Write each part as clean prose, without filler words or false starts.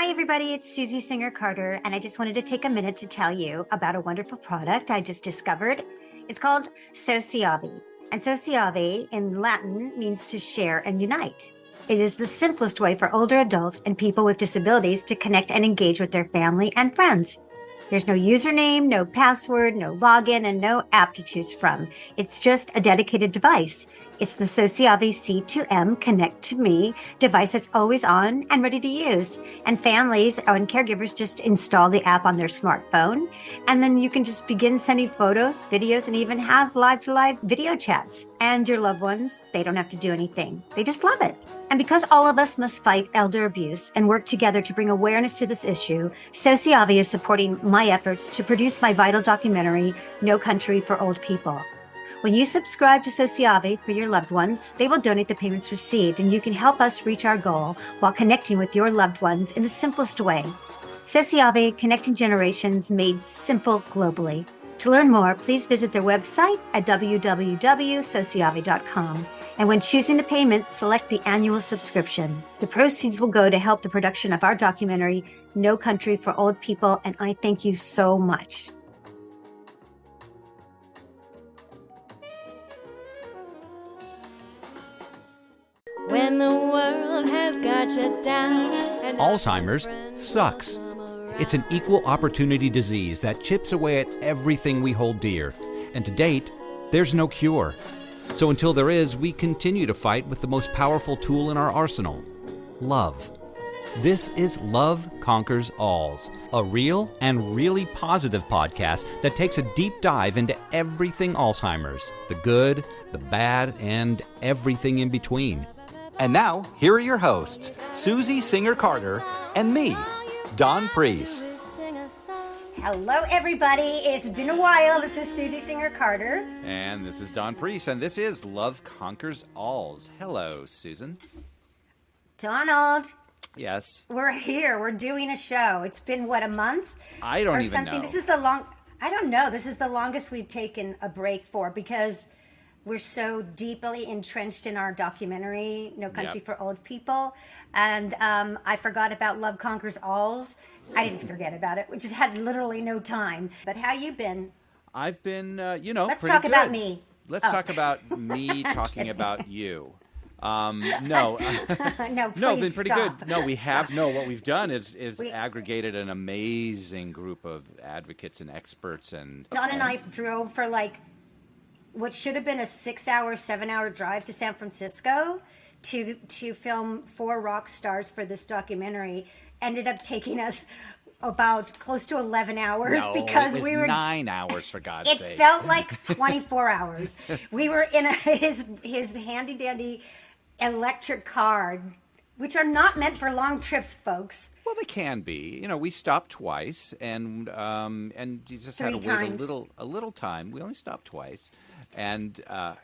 Hi, everybody. It's Susie Singer-Carter, and I just wanted to take a minute to tell you about a wonderful product I just discovered. It's called Sociavi, and Sociavi in Latin means to share and unite. It is the simplest way for older adults and people with disabilities to connect and engage with their family and friends. There's no username, no password, no login, and no app to choose from. It's just a dedicated device. It's the Sociavi C2M Connect to Me device that's always on and ready to use. And families and caregivers just install the app on their smartphone. And then you can just begin sending photos, videos, and even have live-to-live video chats. And your loved ones, they don't have to do anything. They just love it. And because all of us must fight elder abuse and work together to bring awareness to this issue, Sociavi is supporting my efforts to produce my vital documentary, No Country for Old People. When you subscribe to Sociavi for your loved ones, they will donate the payments received, and you can help us reach our goal while connecting with your loved ones in the simplest way. Sociavi, connecting generations made simple globally. To learn more, please visit their website at www.sociavi.com. And when choosing the payments, select the annual subscription. The proceeds will go to help the production of our documentary, No Country for Old People, and I thank you so much. When the world has got you down. Alzheimer's sucks. It's an equal opportunity disease that chips away at everything we hold dear. And to date, there's no cure. So until there is, we continue to fight with the most powerful tool in our arsenal, love. This is Love Conquers Alls, a real and really positive podcast that takes a deep dive into everything Alzheimer's, the good, the bad, and everything in between. And now, here are your hosts, Susie Singer-Carter and me, Don Priest. Hello, everybody. It's been a while. This is Susie Singer-Carter. And this is Don Priest, and this is Love Conquers Alls. Hello, Susan. Donald. Yes. We're here. We're doing a show. It's been, what, a month? I don't or even something? know. This is I don't know. This is the longest we've taken a break for because we're so deeply entrenched in our documentary, No Country for Old People. And I forgot about Love Conquers Alls. I didn't forget about it. We just had literally no time. But how you been? I've been, Let's pretty talk good. about me. Let's talk about me talking about you. No. No, please been pretty stop. good. No, we have. Stop. No, what we've done is aggregated an amazing group of advocates and experts. And Don and I drove for what should have been a 6-hour, 7-hour drive to San Francisco to film 4 rock stars for this documentary. Ended up taking us about close to 11 hours because it was we were 9 hours for God's sake. It felt like 24 hours. We were in his handy dandy electric car, which are not meant for long trips, folks. Well, they can be. We stopped twice, and you just had to wait a little time. We only stopped twice, and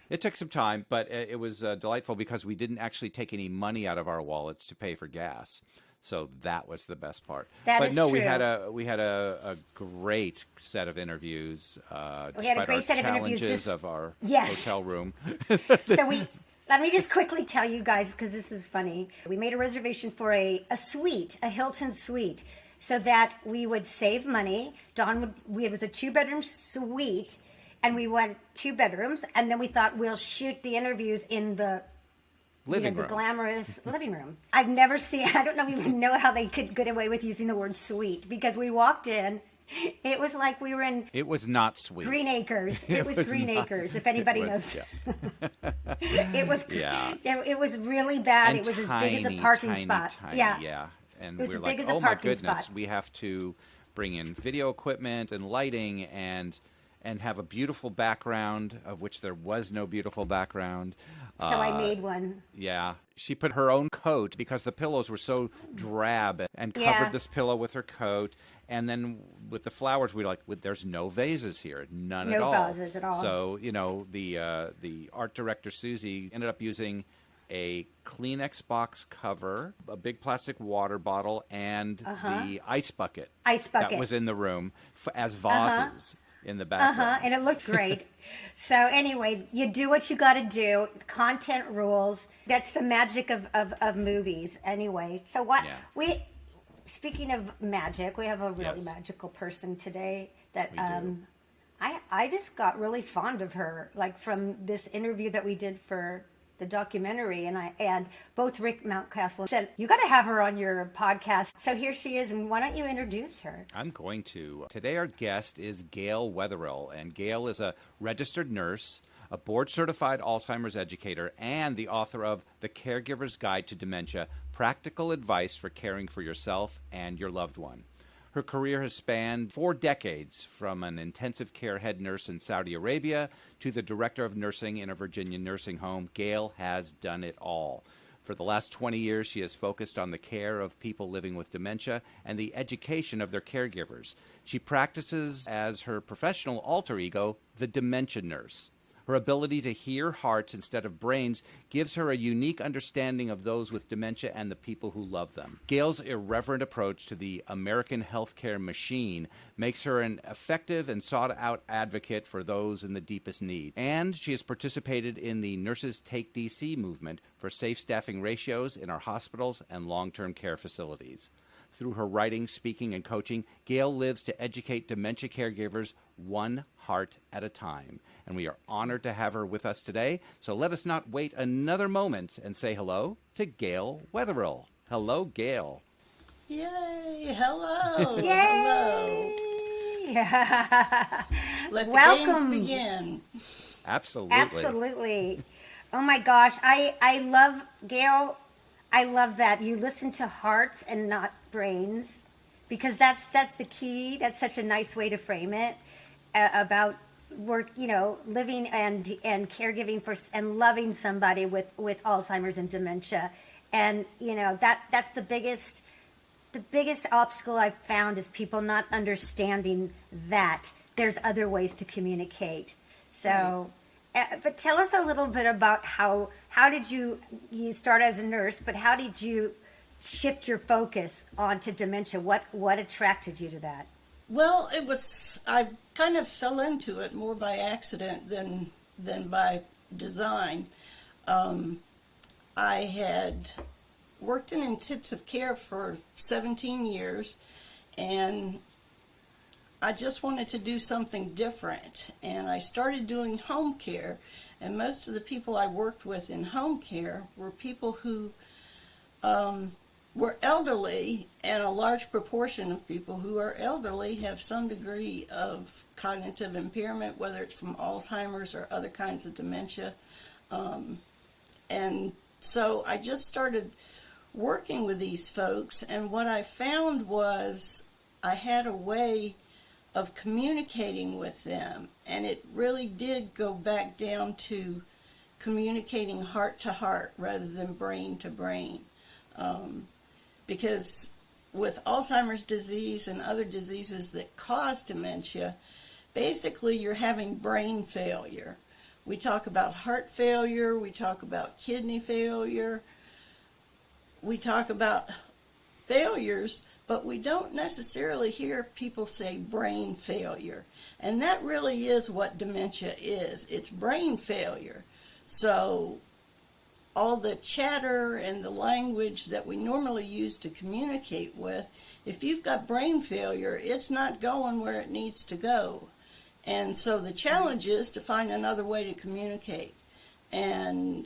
it took some time, but it was delightful because we didn't actually take any money out of our wallets to pay for gas. So that was the best part. That but is no, true. we had a great set of interviews. We had a great set of interviews. Challenges of our Yes. hotel room. So let me just quickly tell you guys, because this is funny. We made a reservation for a suite, a Hilton suite, so that we would save money. It was a 2-bedroom suite, and we went 2 bedrooms, and then we thought we'll shoot the interviews in the the glamorous living room. I don't even know how they could get away with using the word suite, because we walked in. It was like we were in. It was not sweet. Green Acres. It was Green Acres. If anybody knows. Yeah. It was. Yeah. It was really bad. And it was as big as a parking spot. Tiny, yeah. And it was we're as like, big as a oh my parking goodness, spot. we have to bring in video equipment and lighting and have a beautiful background, of which there was no beautiful background. So I made one. Yeah. She put her own coat because the pillows were so drab and covered this pillow with her coat. And then with the flowers, we were like, there's no vases here. None at all. No vases at all. So, the art director, Susie, ended up using a Kleenex box cover, a big plastic water bottle, and the ice bucket. That was in the room as vases. In the background. And it looked great. So anyway, you do what you got to do. Content rules. That's the magic of movies. Anyway, so speaking of magic, we have a really Yes. magical person today that We do. I just got really fond of her, like from this interview that we did for the documentary, and both Rick Mountcastle said, you got to have her on your podcast. So here she is, and why don't you introduce her? I'm going to. Today our guest is Gail WEATHERILL, and Gail is a registered nurse, a board-certified Alzheimer's educator, and the author of The Caregiver's Guide to Dementia, Practical Advice for Caring for Yourself and Your Loved One. Her career has spanned 4 decades, from an intensive care head nurse in Saudi Arabia to the director of nursing in a Virginia nursing home. Gail has done it all. For the last 20 years, she has focused on the care of people living with dementia and the education of their caregivers. She practices as her professional alter ego, the dementia nurse. Her ability to hear hearts instead of brains gives her a unique understanding of those with dementia and the people who love them. Gail's irreverent approach to the American healthcare machine makes her an effective and sought-out advocate for those in the deepest need. And she has participated in the Nurses Take DC movement for safe staffing ratios in our hospitals and long-term care facilities. Through her writing, speaking, and coaching, Gail lives to educate dementia caregivers one heart at a time. And we are honored to have her with us today. So let us not wait another moment and say hello to Gail WEATHERILL. Hello, Gail. Yay! Hello! Yay! Let the Welcome. games begin. Absolutely. Absolutely. Oh my gosh, I love, Gail, I love that you listen to hearts and not brains, because that's the key. That's such a nice way to frame it, about work, living and caregiving for and loving somebody with Alzheimer's and dementia. And that's the biggest obstacle I've found is people not understanding that there's other ways to communicate. So, but tell us a little bit about how did you start as a nurse, but how did you shift your focus onto dementia? What attracted you to that? Well, I kind of fell into it more by accident than by design. I had worked in intensive care for 17 years, and I just wanted to do something different. And I started doing home care, and most of the people I worked with in home care were people who were elderly, and a large proportion of people who are elderly have some degree of cognitive impairment, whether it's from Alzheimer's or other kinds of dementia. And so I just started working with these folks, and what I found was I had a way of communicating with them, and it really did go back down to communicating heart to heart rather than brain to brain. Because with Alzheimer's disease and other diseases that cause dementia, basically you're having brain failure. We talk about heart failure, we talk about kidney failure, we talk about failures, but we don't necessarily hear people say brain failure. And that really is what dementia is. It's brain failure. So all the chatter and the language that we normally use to communicate with, if you've got brain failure, it's not going where it needs to go. And so the challenge is to find another way to communicate. And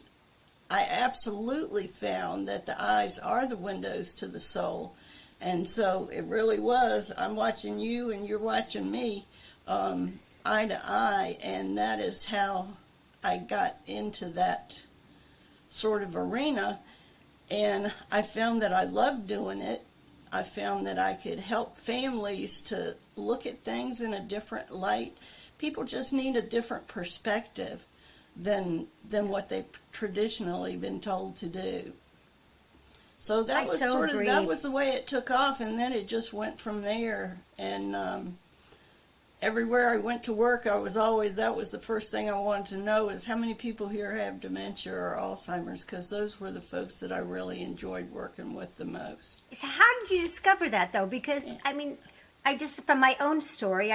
I absolutely found that the eyes are the windows to the soul. And so it really was, I'm watching you and you're watching me, eye to eye, and that is how I got into that sort of arena. And I found that I loved doing it. I found that I could help families to look at things in a different light. People just need a different perspective than what they've traditionally been told to do. So that was that was the way it took off, and then it just went from there. And everywhere I went to work, that was the first thing I wanted to know is how many people here have dementia or Alzheimer's, because those were the folks that I really enjoyed working with the most. So how did you discover that, though? Because, I mean, I just, from my own story,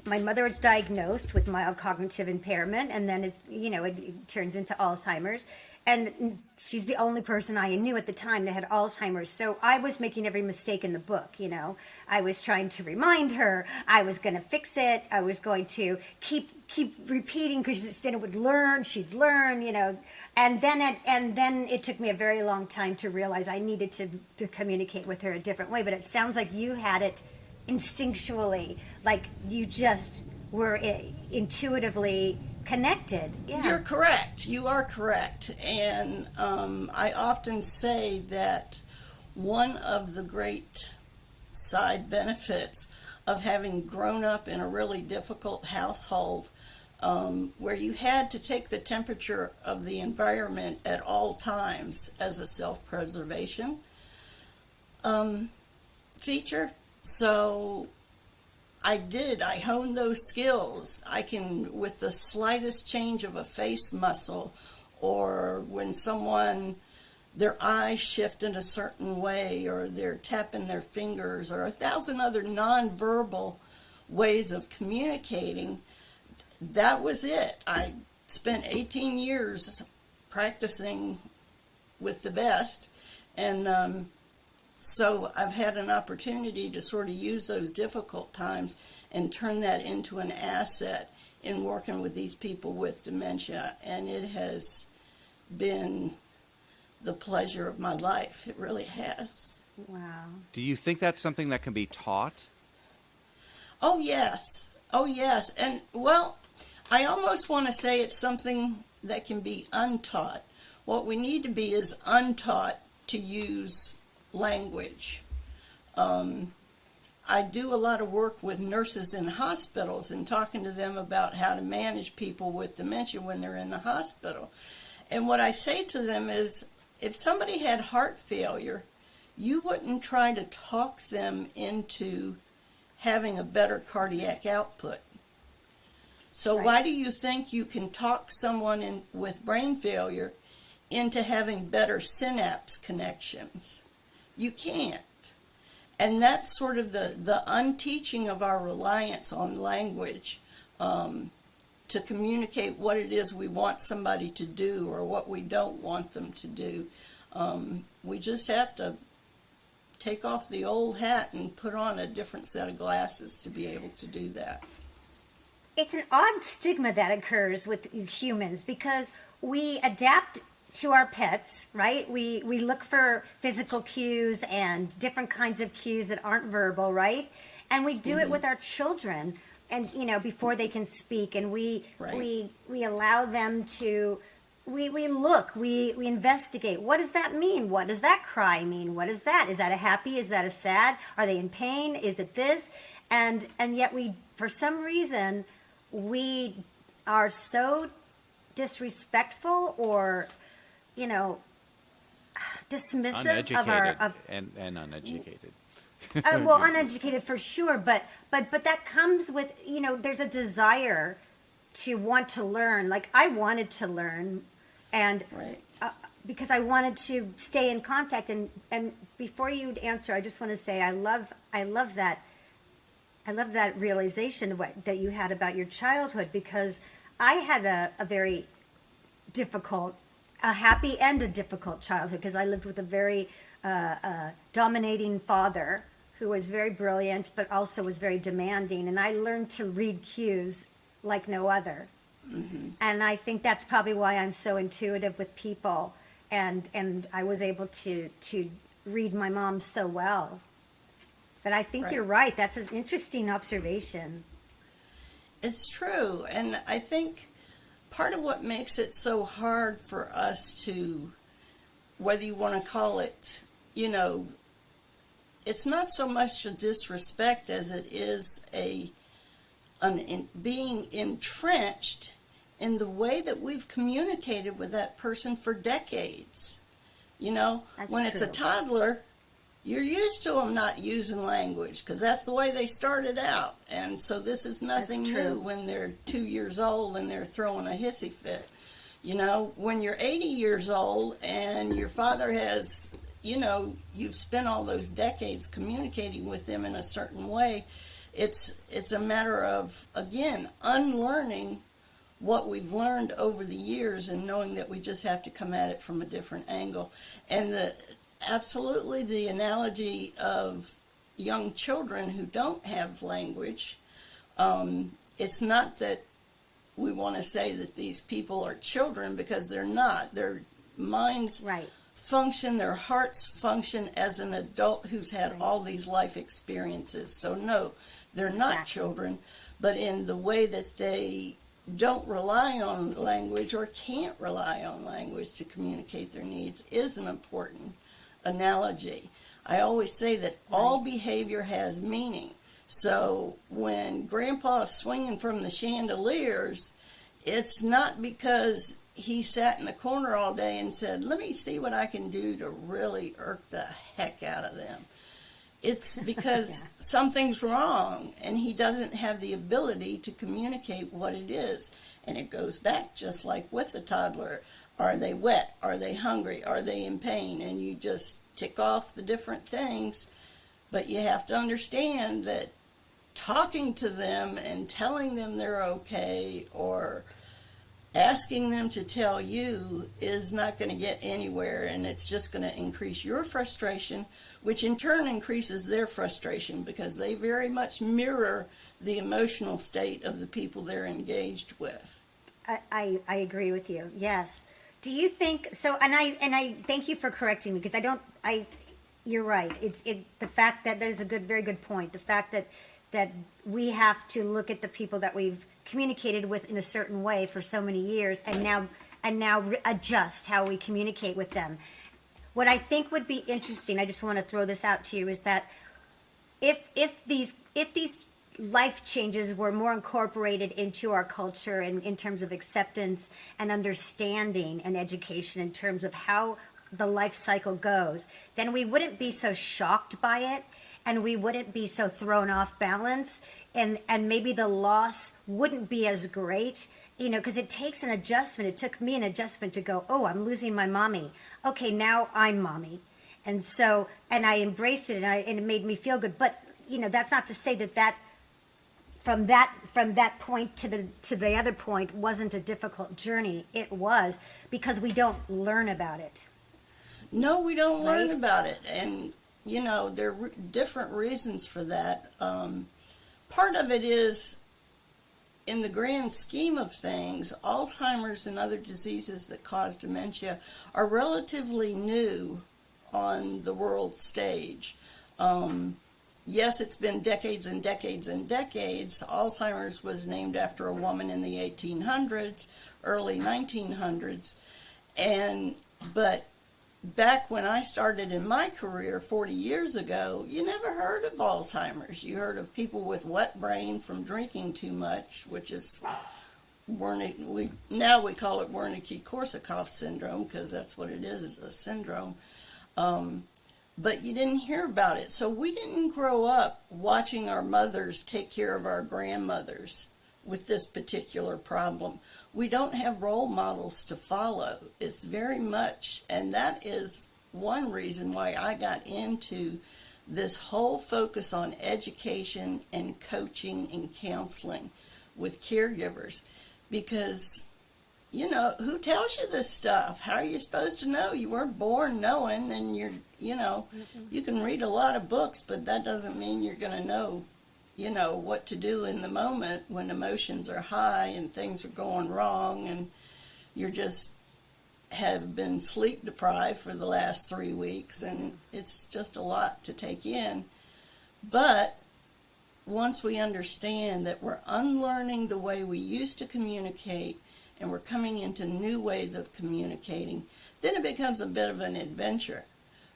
my mother was diagnosed with mild cognitive impairment, and then it turns into Alzheimer's. and she's the only person I knew at the time that had Alzheimer's. So I was making every mistake in the book, you know. I was trying to remind her. I was going to fix it. I was going to keep repeating, because then it would learn. She'd learn, you know. And then it took me a very long time to realize I needed to communicate with her a different way. But it sounds like you had it instinctually, like you just were intuitively connected. Yeah. You're correct. You are correct. And I often say that one of the great side benefits of having grown up in a really difficult household, where you had to take the temperature of the environment at all times as a self-preservation feature. So I honed those skills. I can, with the slightest change of a face muscle, or when their eyes shift in a certain way, or they're tapping their fingers, or 1,000 other nonverbal ways of communicating, that was it. I spent 18 years practicing with the best, and so I've had an opportunity to sort of use those difficult times and turn that into an asset in working with these people with dementia. And it has been the pleasure of my life. It really has. Wow. Do you think that's something that can be taught? Oh, yes. Oh, yes. And, well, I almost want to say it's something that can be untaught. What we need to be is untaught to use language. I do a lot of work with nurses in hospitals and talking to them about how to manage people with dementia when they're in the hospital. And what I say to them is, if somebody had heart failure, you wouldn't try to talk them into having a better cardiac output. So Right. Why do you think you can talk someone with brain failure into having better synapse connections? You can't. And that's sort of the unteaching of our reliance on language to communicate what it is we want somebody to do or what we don't want them to do. We just have to take off the old hat and put on a different set of glasses to be able to do that. It's an odd stigma that occurs with humans because we adapt to our pets, right? We look for physical cues and different kinds of cues that aren't verbal, right? And we do it with our children, and you know, before they can speak, and we allow them to. We look, we investigate. What does that mean? What does that cry mean? What is that? Is that a happy? Is that a sad? Are they in pain? Is it this? And yet we, for some reason, we are so disrespectful or, you know, dismissive of our and uneducated. well, uneducated for sure, but that comes with, you know, there's a desire to want to learn. Like I wanted to learn, and because I wanted to stay in contact. And before you answer, I just want to say I love that realization that you had about your childhood, because I had a very difficult, a happy and a difficult childhood, because I lived with a very dominating father who was very brilliant but also was very demanding, and I learned to read cues like no other. Mm-hmm. And I think that's probably why I'm so intuitive with people, and I was able to read my mom so well. But I think you're right. That's an interesting observation. It's true. And I think part of what makes it so hard for us to, whether you want to call it, you know, it's not so much a disrespect as it is being entrenched in the way that we've communicated with that person for decades. You know, That's when it's a true. toddler, you're used to them not using language because that's the way they started out. And so this is nothing That's true. new when they're 2 years old and they're throwing a hissy fit. You know, when you're 80 years old and your father has, you know, you've spent all those decades communicating with them in a certain way, it's a matter of, again, unlearning what we've learned over the years and knowing that we just have to come at it from a different angle. And absolutely the analogy of young children who don't have language, it's not that we want to say that these people are children, because they're not. Their minds function, their hearts function as an adult who's had all these life experiences. So no, they're not children, but in the way that they don't rely on language or can't rely on language to communicate their needs is an important analogy. I always say that all behavior has meaning. So when Grandpa is swinging from the chandeliers, it's not because he sat in the corner all day and said, let me see what I can do to really irk the heck out of them. It's because something's wrong and he doesn't have the ability to communicate what it is. And it goes back just like with the toddler. Are they wet? Are they hungry? Are they in pain? And you just tick off the different things. But you have to understand that talking to them and telling them they're okay, or asking them to tell you, is not going to get anywhere, and it's just going to increase your frustration, which in turn increases their frustration, because they very much mirror the emotional state of the people they're engaged with. I agree with you. Yes. Do you think so? And I thank you for correcting me, because you're right. It's the fact that there's a very good point. The fact that we have to look at the people that we've communicated with in a certain way for so many years, and now adjust how we communicate with them. What I think would be interesting, I just want to throw this out to you, is that if these life changes were more incorporated into our culture, and in terms of acceptance and understanding and education in terms of how the life cycle goes, then we wouldn't be so shocked by it, and we wouldn't be so thrown off balance, and maybe the loss wouldn't be as great, because it takes an adjustment. It took me an adjustment to go, oh, I'm losing my mommy. Okay, now I'm mommy. And so, and I embraced it, and it made me feel good. But, that's not to say that from that point to the other point wasn't a difficult journey. It was, because we don't learn about it. No, we don't learn about it. And, there are different reasons for that. Part of it is, in the grand scheme of things, Alzheimer's and other diseases that cause dementia are relatively new on the world stage. Yes, it's been decades and decades and decades. Alzheimer's was named after a woman in the 1800s, early 1900s, but back when I started in my career 40 years ago, you never heard of Alzheimer's. You heard of people with wet brain from drinking too much, which is now we call it Wernicke-Korsakoff syndrome, because that's what it is a syndrome. But you didn't hear about it. So we didn't grow up watching our mothers take care of our grandmothers with this particular problem. We don't have role models to follow. It's very much, and that is one reason why I got into this whole focus on education and coaching and counseling with caregivers, because who tells you this stuff? How are you supposed to know? You weren't born knowing, and you can read a lot of books, but that doesn't mean you're going to know what to do in the moment when emotions are high and things are going wrong, and you just have been sleep deprived for the last 3 weeks, and it's just a lot to take in. But once we understand that we're unlearning the way we used to communicate, and we're coming into new ways of communicating, then it becomes a bit of an adventure.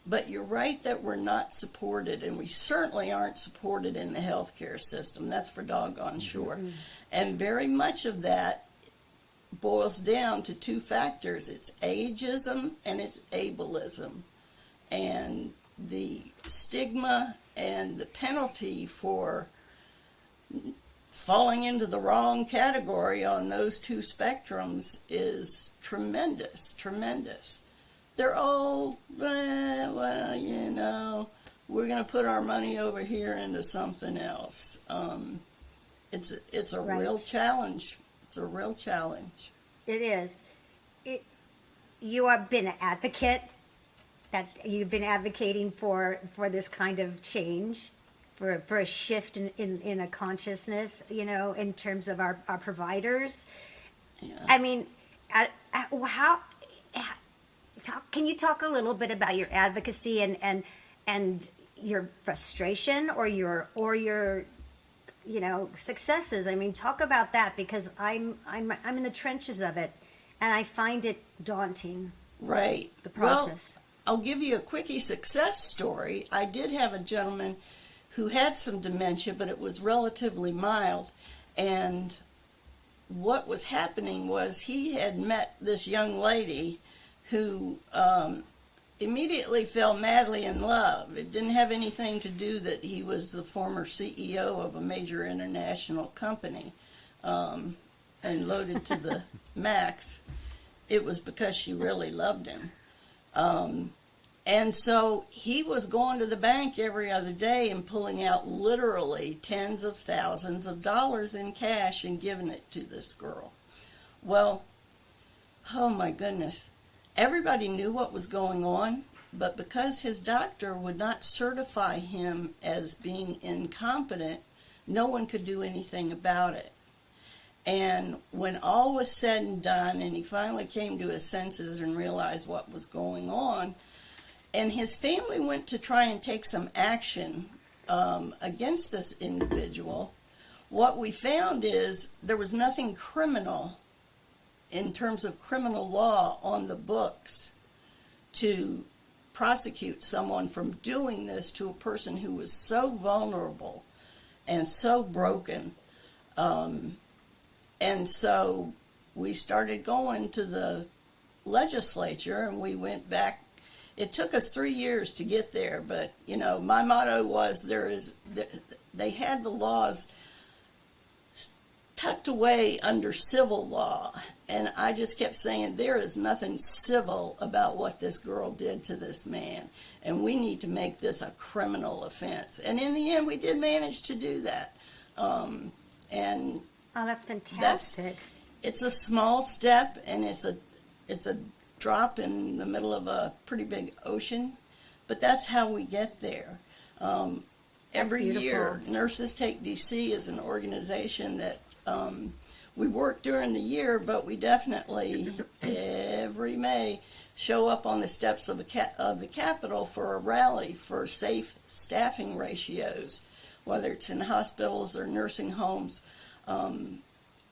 But you're right that we're not supported, and we certainly aren't supported in the healthcare system. That's for doggone sure. Mm-hmm. And very much of that boils down to two factors. It's ageism and it's ableism. And the stigma and the penalty for falling into the wrong category on those two spectrums is tremendous, tremendous. They're all, well, we're going to put our money over here into something else. It's a real challenge It's a real challenge. It is. You have been an advocate, that you've been advocating for this kind of change, for a shift in a consciousness, in terms of our providers. Yeah. I mean, can you talk a little bit about your advocacy and your frustration or your successes? I mean, talk about that, because I'm in the trenches of it, and I find it daunting. Right. The process. Well, I'll give you a quickie success story. I did have a gentleman who had some dementia, but it was relatively mild. And what was happening was he had met this young lady who immediately fell madly in love. It didn't have anything to do that he was the former CEO of a major international company and loaded to the max. It was because she really loved him. And so he was going to the bank every other day and pulling out literally tens of thousands of dollars in cash and giving it to this girl. Well, oh my goodness. Everybody knew what was going on, but because his doctor would not certify him as being incompetent, no one could do anything about it. And when all was said and done, and he finally came to his senses and realized what was going on, and his family went to try and take some action against this individual, what we found is there was nothing criminal in terms of criminal law on the books to prosecute someone from doing this to a person who was so vulnerable and so broken. And so we started going to the legislature, and we went back. It took us 3 years to get there, but my motto was they had the laws tucked away under civil law, and I just kept saying there is nothing civil about what this girl did to this man, and we need to make this a criminal offense. And in the end, we did manage to do that. And oh, that's fantastic. It's a small step, and it's a drop in the middle of a pretty big ocean, but that's how we get there. Every year, Nurses Take DC is an organization that we work during the year, but we definitely every May show up on the steps of the Capitol for a rally for safe staffing ratios, whether it's in hospitals or nursing homes.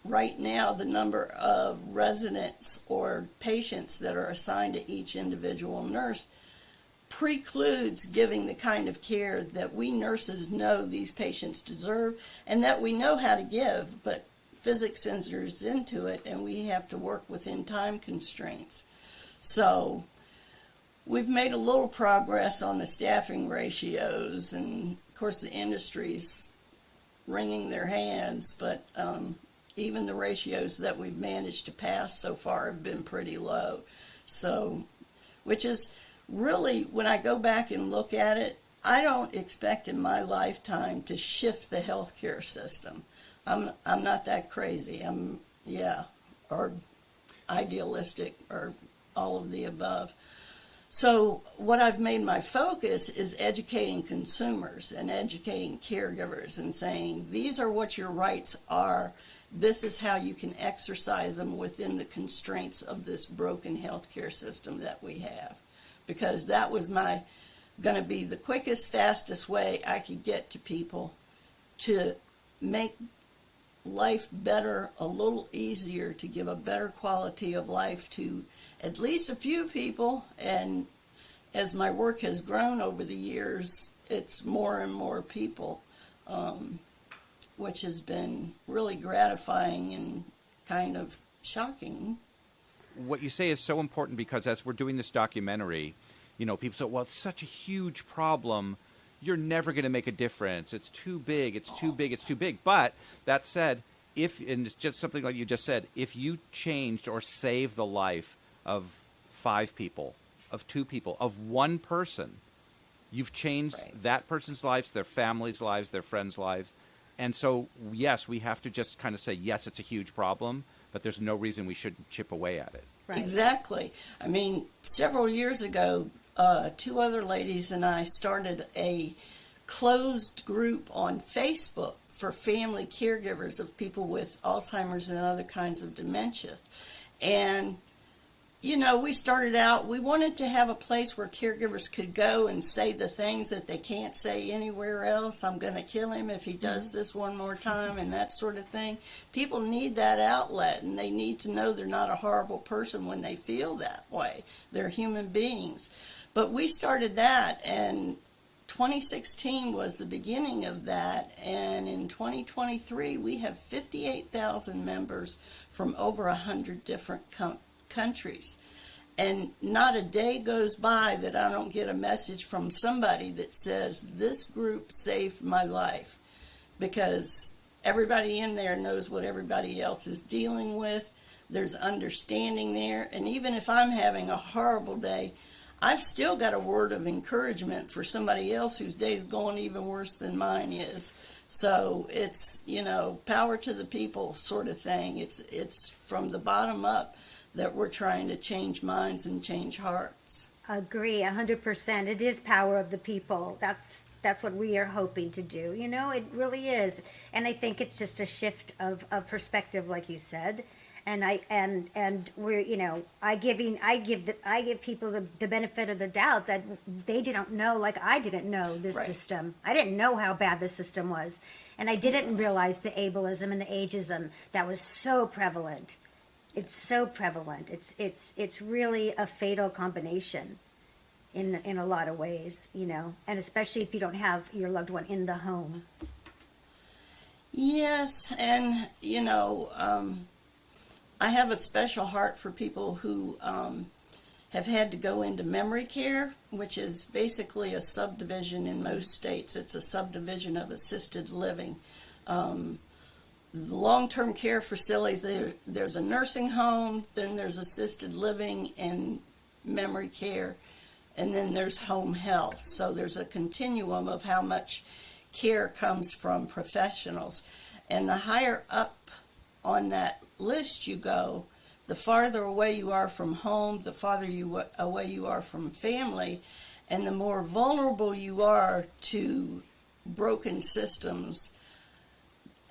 Right now, the number of residents or patients that are assigned to each individual nurse precludes giving the kind of care that we nurses know these patients deserve and that we know how to give, but physics enters into it, and we have to work within time constraints. So we've made a little progress on the staffing ratios, and of course the industry's wringing their hands, but even the ratios that we've managed to pass so far have been pretty low. So, which is really, when I go back and look at it, I don't expect in my lifetime to shift the healthcare system. I'm not that crazy. Or idealistic, or all of the above. So what I've made my focus is educating consumers and educating caregivers and saying, these are what your rights are. This is how you can exercise them within the constraints of this broken healthcare system that we have. Because that was going to be the quickest, fastest way I could get to people to make life better, a little easier, to give a better quality of life to at least a few people. And as my work has grown over the years, it's more and more people, which has been really gratifying and kind of shocking. What you say is so important, because as we're doing this documentary, people say, well, it's such a huge problem. You're never going to make a difference. It's too big. It's too big. It's too big. But that said, and it's just something like you just said, if you changed or saved the life of 5 people, of 2 people, of 1 person, you've changed that person's lives, their family's lives, their friends' lives. And so, yes, we have to just kind of say, yes, it's a huge problem, but there's no reason we shouldn't chip away at it. Right. Exactly. I mean, several years ago, two other ladies and I started a closed group on Facebook for family caregivers of people with Alzheimer's and other kinds of dementia. And you know, we started out, we wanted to have a place where caregivers could go and say the things that they can't say anywhere else. I'm going to kill him if he does this one more time, and that sort of thing. People need that outlet, and they need to know they're not a horrible person when they feel that way. They're human beings. But we started that, and 2016 was the beginning of that, and in 2023 we have 58,000 members from over 100 different countries. And not a day goes by that I don't get a message from somebody that says, this group saved my life, because everybody in there knows what everybody else is dealing with. There's understanding there, and even if I'm having a horrible day, I've still got a word of encouragement for somebody else whose day's going even worse than mine is. So it's, you know, power to the people sort of thing. It's from the bottom up that we're trying to change minds and change hearts. Agree, 100%. It is power of the people. That's what we are hoping to do. You know, it really is. And I think it's just a shift of perspective, like you said. And we're, you know, I give people the benefit of the doubt that they didn't know, like I didn't know this Right. system. I didn't know how bad the system was, and I didn't realize the ableism and the ageism that was so prevalent. It's so prevalent. It's really a fatal combination in a lot of ways, you know, and especially if you don't have your loved one in the home. Yes, and, you know, I have a special heart for people who have had to go into memory care, which is basically a subdivision in most states. It's a subdivision of assisted living. The long-term care facilities, there's a nursing home, then there's assisted living and memory care, and then there's home health. So there's a continuum of how much care comes from professionals. And the higher up on that list you go, the farther away you are from home, the farther away you are from family, and the more vulnerable you are to broken systems.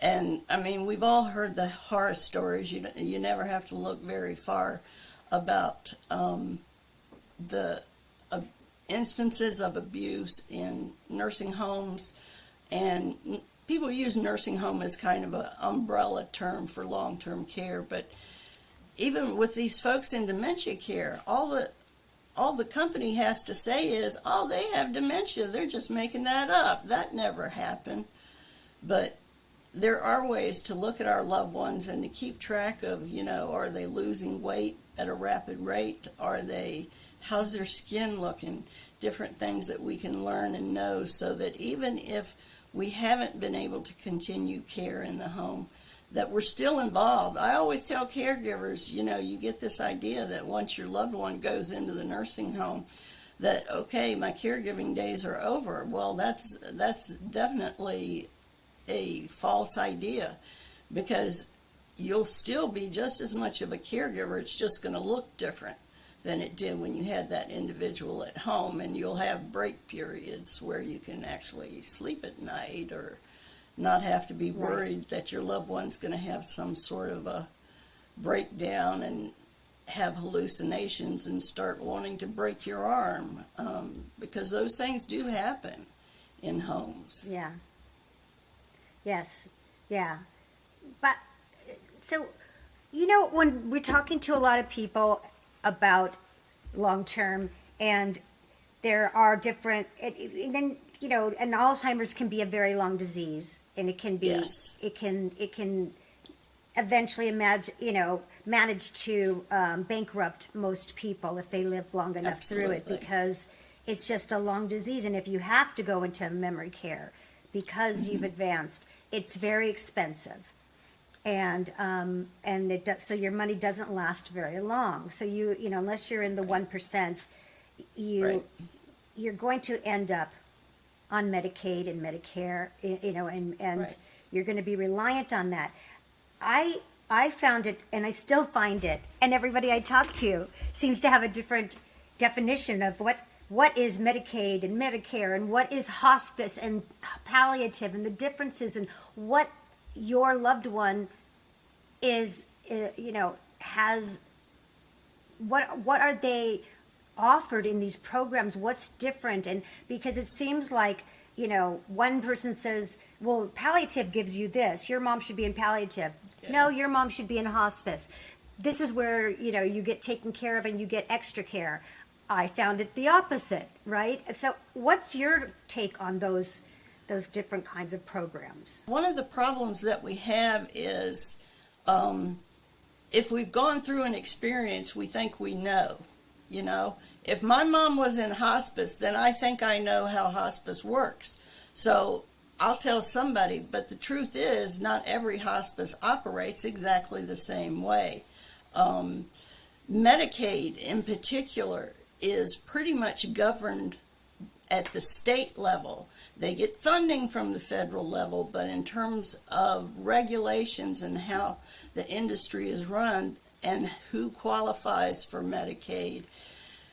And I mean, we've all heard the horror stories. You never have to look very far about the instances of abuse in nursing homes, and people use nursing home as kind of an umbrella term for long-term care. But even with these folks in dementia care, all the company has to say is, "Oh, they have dementia. They're just making that up. That never happened." But there are ways to look at our loved ones and to keep track of, you know, are they losing weight at a rapid rate? How's their skin looking? Different things that we can learn and know, so that even if we haven't been able to continue care in the home, that we're still involved. I always tell caregivers, you know, you get this idea that once your loved one goes into the nursing home, that, okay, my caregiving days are over. Well, that's definitely a false idea, because you'll still be just as much of a caregiver. It's just going to look different than it did when you had that individual at home, and you'll have break periods where you can actually sleep at night or not have to be worried that your loved one's going to have some sort of a breakdown and have hallucinations and start wanting to break your arm, because those things do happen in homes. Yeah. Yes. Yeah. But so, you know, when we're talking to a lot of people about long-term, and there are different, and then, you know, and Alzheimer's can be a very long disease, and it can be, Yes. it can eventually manage to bankrupt most people if they live long enough through it, Absolutely. because it's just a long disease. And if you have to go into memory care because you've advanced, it's very expensive, and so your money doesn't last very long. So you know, unless you're in the 1%, you're going to end up on Medicaid and Medicare, you know, and Right. You're going to be reliant on that. I found it, and I still find it, and everybody I talk to seems to have a different definition of what is Medicaid and Medicare, and what is hospice and palliative, and the differences, and what your loved one is, has, what are they offered in these programs? What's different? And because it seems like, one person says, well, palliative gives you this. Your mom should be in palliative. Yeah. No, your mom should be in hospice. This is where, you get taken care of and you get extra care. I found it the opposite, right? So what's your take on those different kinds of programs? One of the problems that we have is if we've gone through an experience, we think we know. If my mom was in hospice, then I think I know how hospice works. So I'll tell somebody, but the truth is not every hospice operates exactly the same way. Medicaid in particular is pretty much governed at the state level. They get funding from the federal level, but in terms of regulations and how the industry is run and who qualifies for Medicaid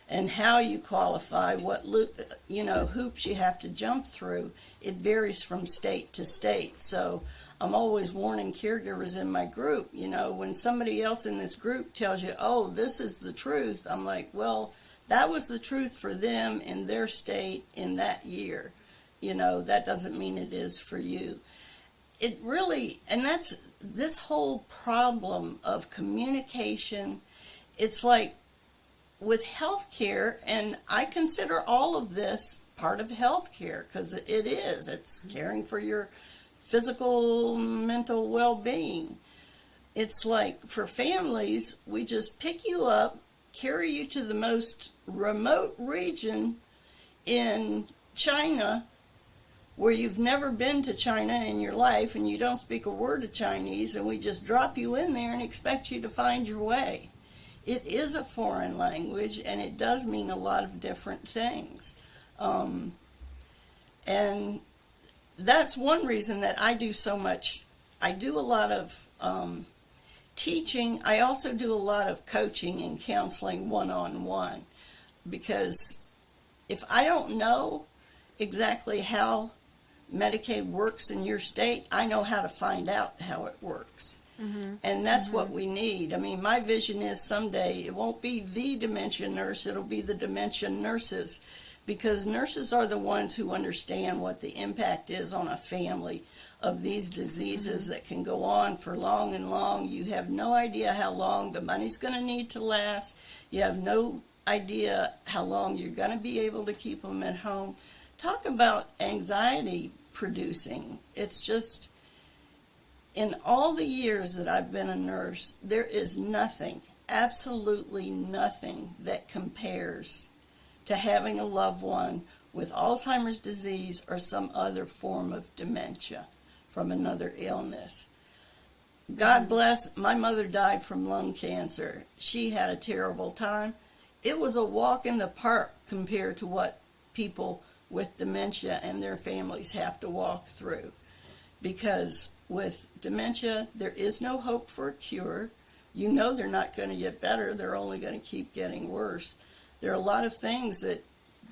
and how you qualify, what hoops you have to jump through, it varies from state to state. So I'm always warning caregivers in my group, when somebody else in this group tells you, oh, this is the truth, I'm like, well, that was the truth for them in their state in that year. That doesn't mean it is for you. It really, and that's this whole problem of communication. It's like with healthcare, and I consider all of this part of healthcare because it is. It's caring for your physical, mental well-being. It's like for families, we just pick you up, carry you to the most remote region in China where you've never been to China in your life and you don't speak a word of Chinese, and we just drop you in there and expect you to find your way. It is a foreign language, and it does mean a lot of different things. And that's one reason that I do so much. I do a lot of teaching. I also do a lot of coaching and counseling one-on-one, because if I don't know exactly how Medicaid works in your state, I know how to find out how it works. Mm-hmm. And that's what we need. I mean, my vision is someday it won't be the dementia nurse, it'll be the dementia nurses, because nurses are the ones who understand what the impact is on a family of these diseases that can go on for long and long. You have no idea how long the money's going to need to last. You have no idea how long you're going to be able to keep them at home. Talk about anxiety producing. It's just, in all the years that I've been a nurse, there is nothing, absolutely nothing that compares to having a loved one with Alzheimer's disease or some other form of dementia from another illness. God bless, my mother died from lung cancer. She had a terrible time. It was a walk in the park compared to what people with dementia and their families have to walk through. Because with dementia, there is no hope for a cure. You know they're not going to get better. They're only going to keep getting worse. There are a lot of things that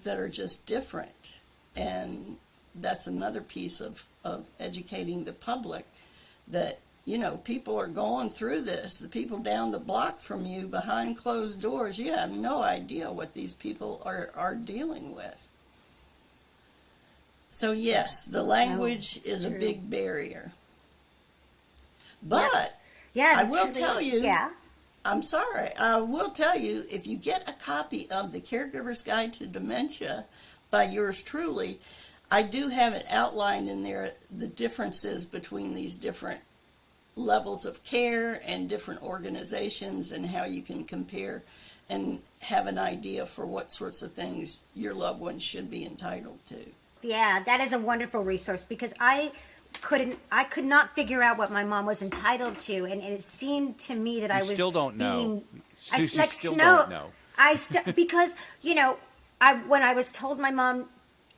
are just different. And that's another piece of educating the public that, people are going through this. The people down the block from you behind closed doors, you have no idea what these people are dealing with. So yes, the language is a big barrier. But I will tell you, I'm sorry, I will tell you, if you get a copy of the Caregiver's Guide to Dementia by yours truly, I do have it outlined in there, the differences between these different levels of care and different organizations, and how you can compare and have an idea for what sorts of things your loved ones should be entitled to. Yeah, that is a wonderful resource, because I could not figure out what my mom was entitled to, and it seemed to me that I was still don't know. Susie like still don't know. Because when I was told my mom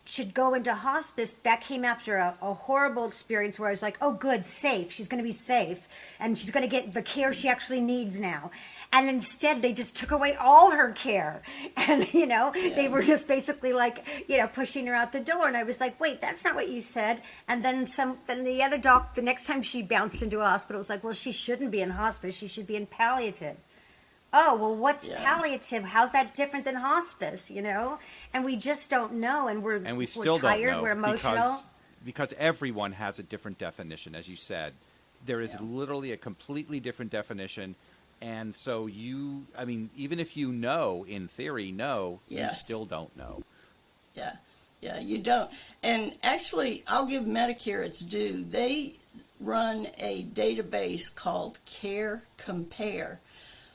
should go into hospice, that came after a horrible experience where I was like, oh, good, safe. She's going to be safe. And she's going to get the care she actually needs now. And instead, they just took away all her care. And, they were just basically like, pushing her out the door. And I was like, wait, that's not what you said. And then then the other doc, the next time she bounced into a hospital, was like, well, she shouldn't be in hospice. She should be in palliative. Oh, well, what's palliative? How's that different than hospice, And we just don't know, and we still we're tired, don't know, we're emotional. Because everyone has a different definition, as you said. There is literally a completely different definition, and so even if you know, in theory, you still don't know. Yeah, you don't. And actually, I'll give Medicare its due. They run a database called Care Compare,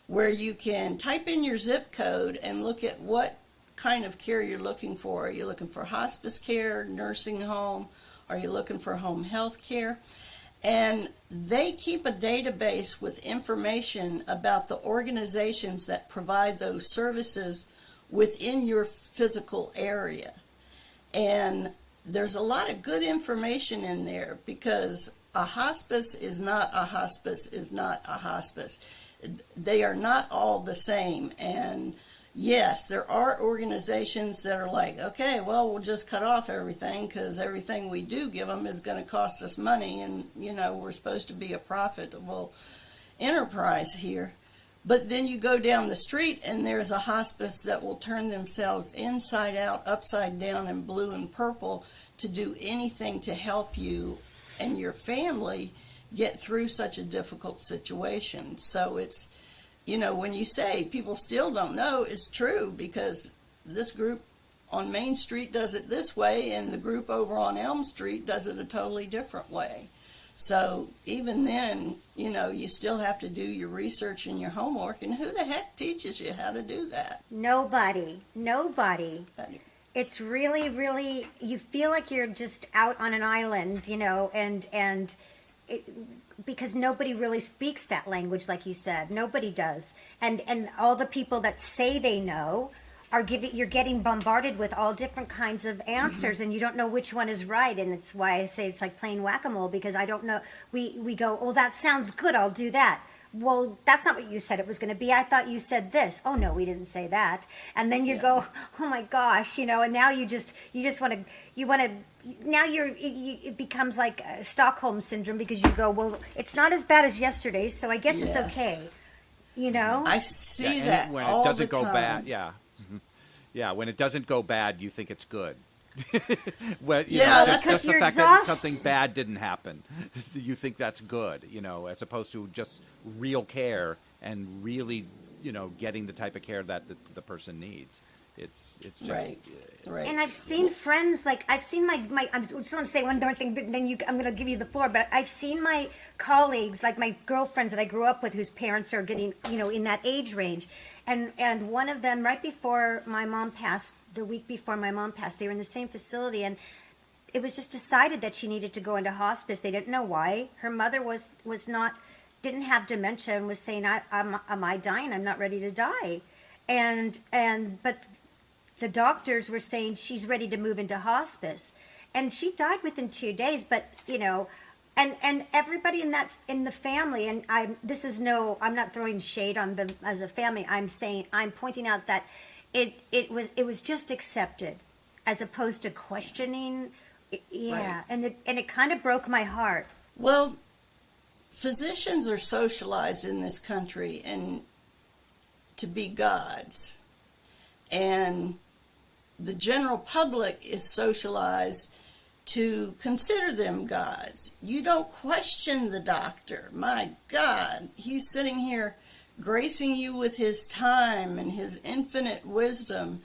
where you can type in your zip code and look at what kind of care you're looking for. Are you looking for hospice care, nursing home? Are you looking for home health care? And they keep a database with information about the organizations that provide those services within your physical area. And there's a lot of good information in there, because a hospice is not a hospice is not a hospice. They are not all the same. And yes, there are organizations that are like, okay, well, we'll just cut off everything because everything we do give them is going to cost us money, and we're supposed to be a profitable enterprise here. But then you go down the street and there's a hospice that will turn themselves inside out, upside down, and blue and purple to do anything to help you and your family get through such a difficult situation. So it's, when you say people still don't know, it's true, because this group on Main Street does it this way, and the group over on Elm Street does it a totally different way. So even then, you still have to do your research and your homework, and who the heck teaches you how to do that? Nobody. It's really, really, you feel like you're just out on an island, because nobody really speaks that language, like you said. Nobody does. And all the people that say they know you're getting bombarded with all different kinds of answers, and you don't know which one is right. And it's why I say it's like playing whack-a-mole, because I don't know. We go, oh, that sounds good, I'll do that. Well, that's not what you said it was going to be. I thought you said this. Oh no, we didn't say that. And then you go, oh my gosh, and now you just want to, now it becomes like Stockholm syndrome, because you go, well, it's not as bad as yesterday, so I guess it's okay. I see that when all it doesn't the go time. bad, yeah, when it doesn't go bad, you think it's good. Well, that's just the you're fact that exhausted. something bad didn't happen, you think that's good, as opposed to just real care and really, getting the type of care that the person needs. It's just right. And I've seen friends, like I've seen my I just want to say one more thing, but then I'm going to give you the floor. But I've seen my colleagues, like my girlfriends that I grew up with, whose parents are getting, in that age range. And one of them, right before my mom passed, the week before my mom passed, they were in the same facility, and it was just decided that she needed to go into hospice. They didn't know why. Her mother didn't have dementia, and was saying, am I dying? I'm not ready to die. But the doctors were saying she's ready to move into hospice, and she died within 2 days. But and everybody in the family, and I'm not throwing shade on them as a family. I'm pointing out that it was just accepted, as opposed to questioning. Yeah, right. and it kind of broke my heart. Well, physicians are socialized in this country and to be gods, and the general public is socialized to consider them gods. You don't question the doctor. My God, he's sitting here gracing you with his time and his infinite wisdom,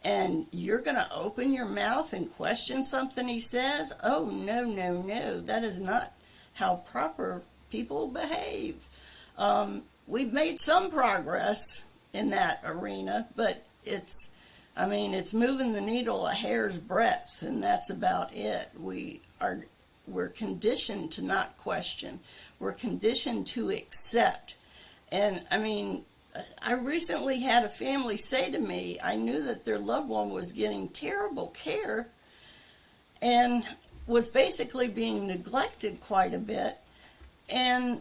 and you're going to open your mouth and question something he says? Oh, no, no, no. That is not how proper people behave. We've made some progress in that arena, but it's moving the needle a hair's breadth, and that's about it. We're conditioned to not question. We're conditioned to accept. And I recently had a family say to me, I knew that their loved one was getting terrible care, and was basically being neglected quite a bit. And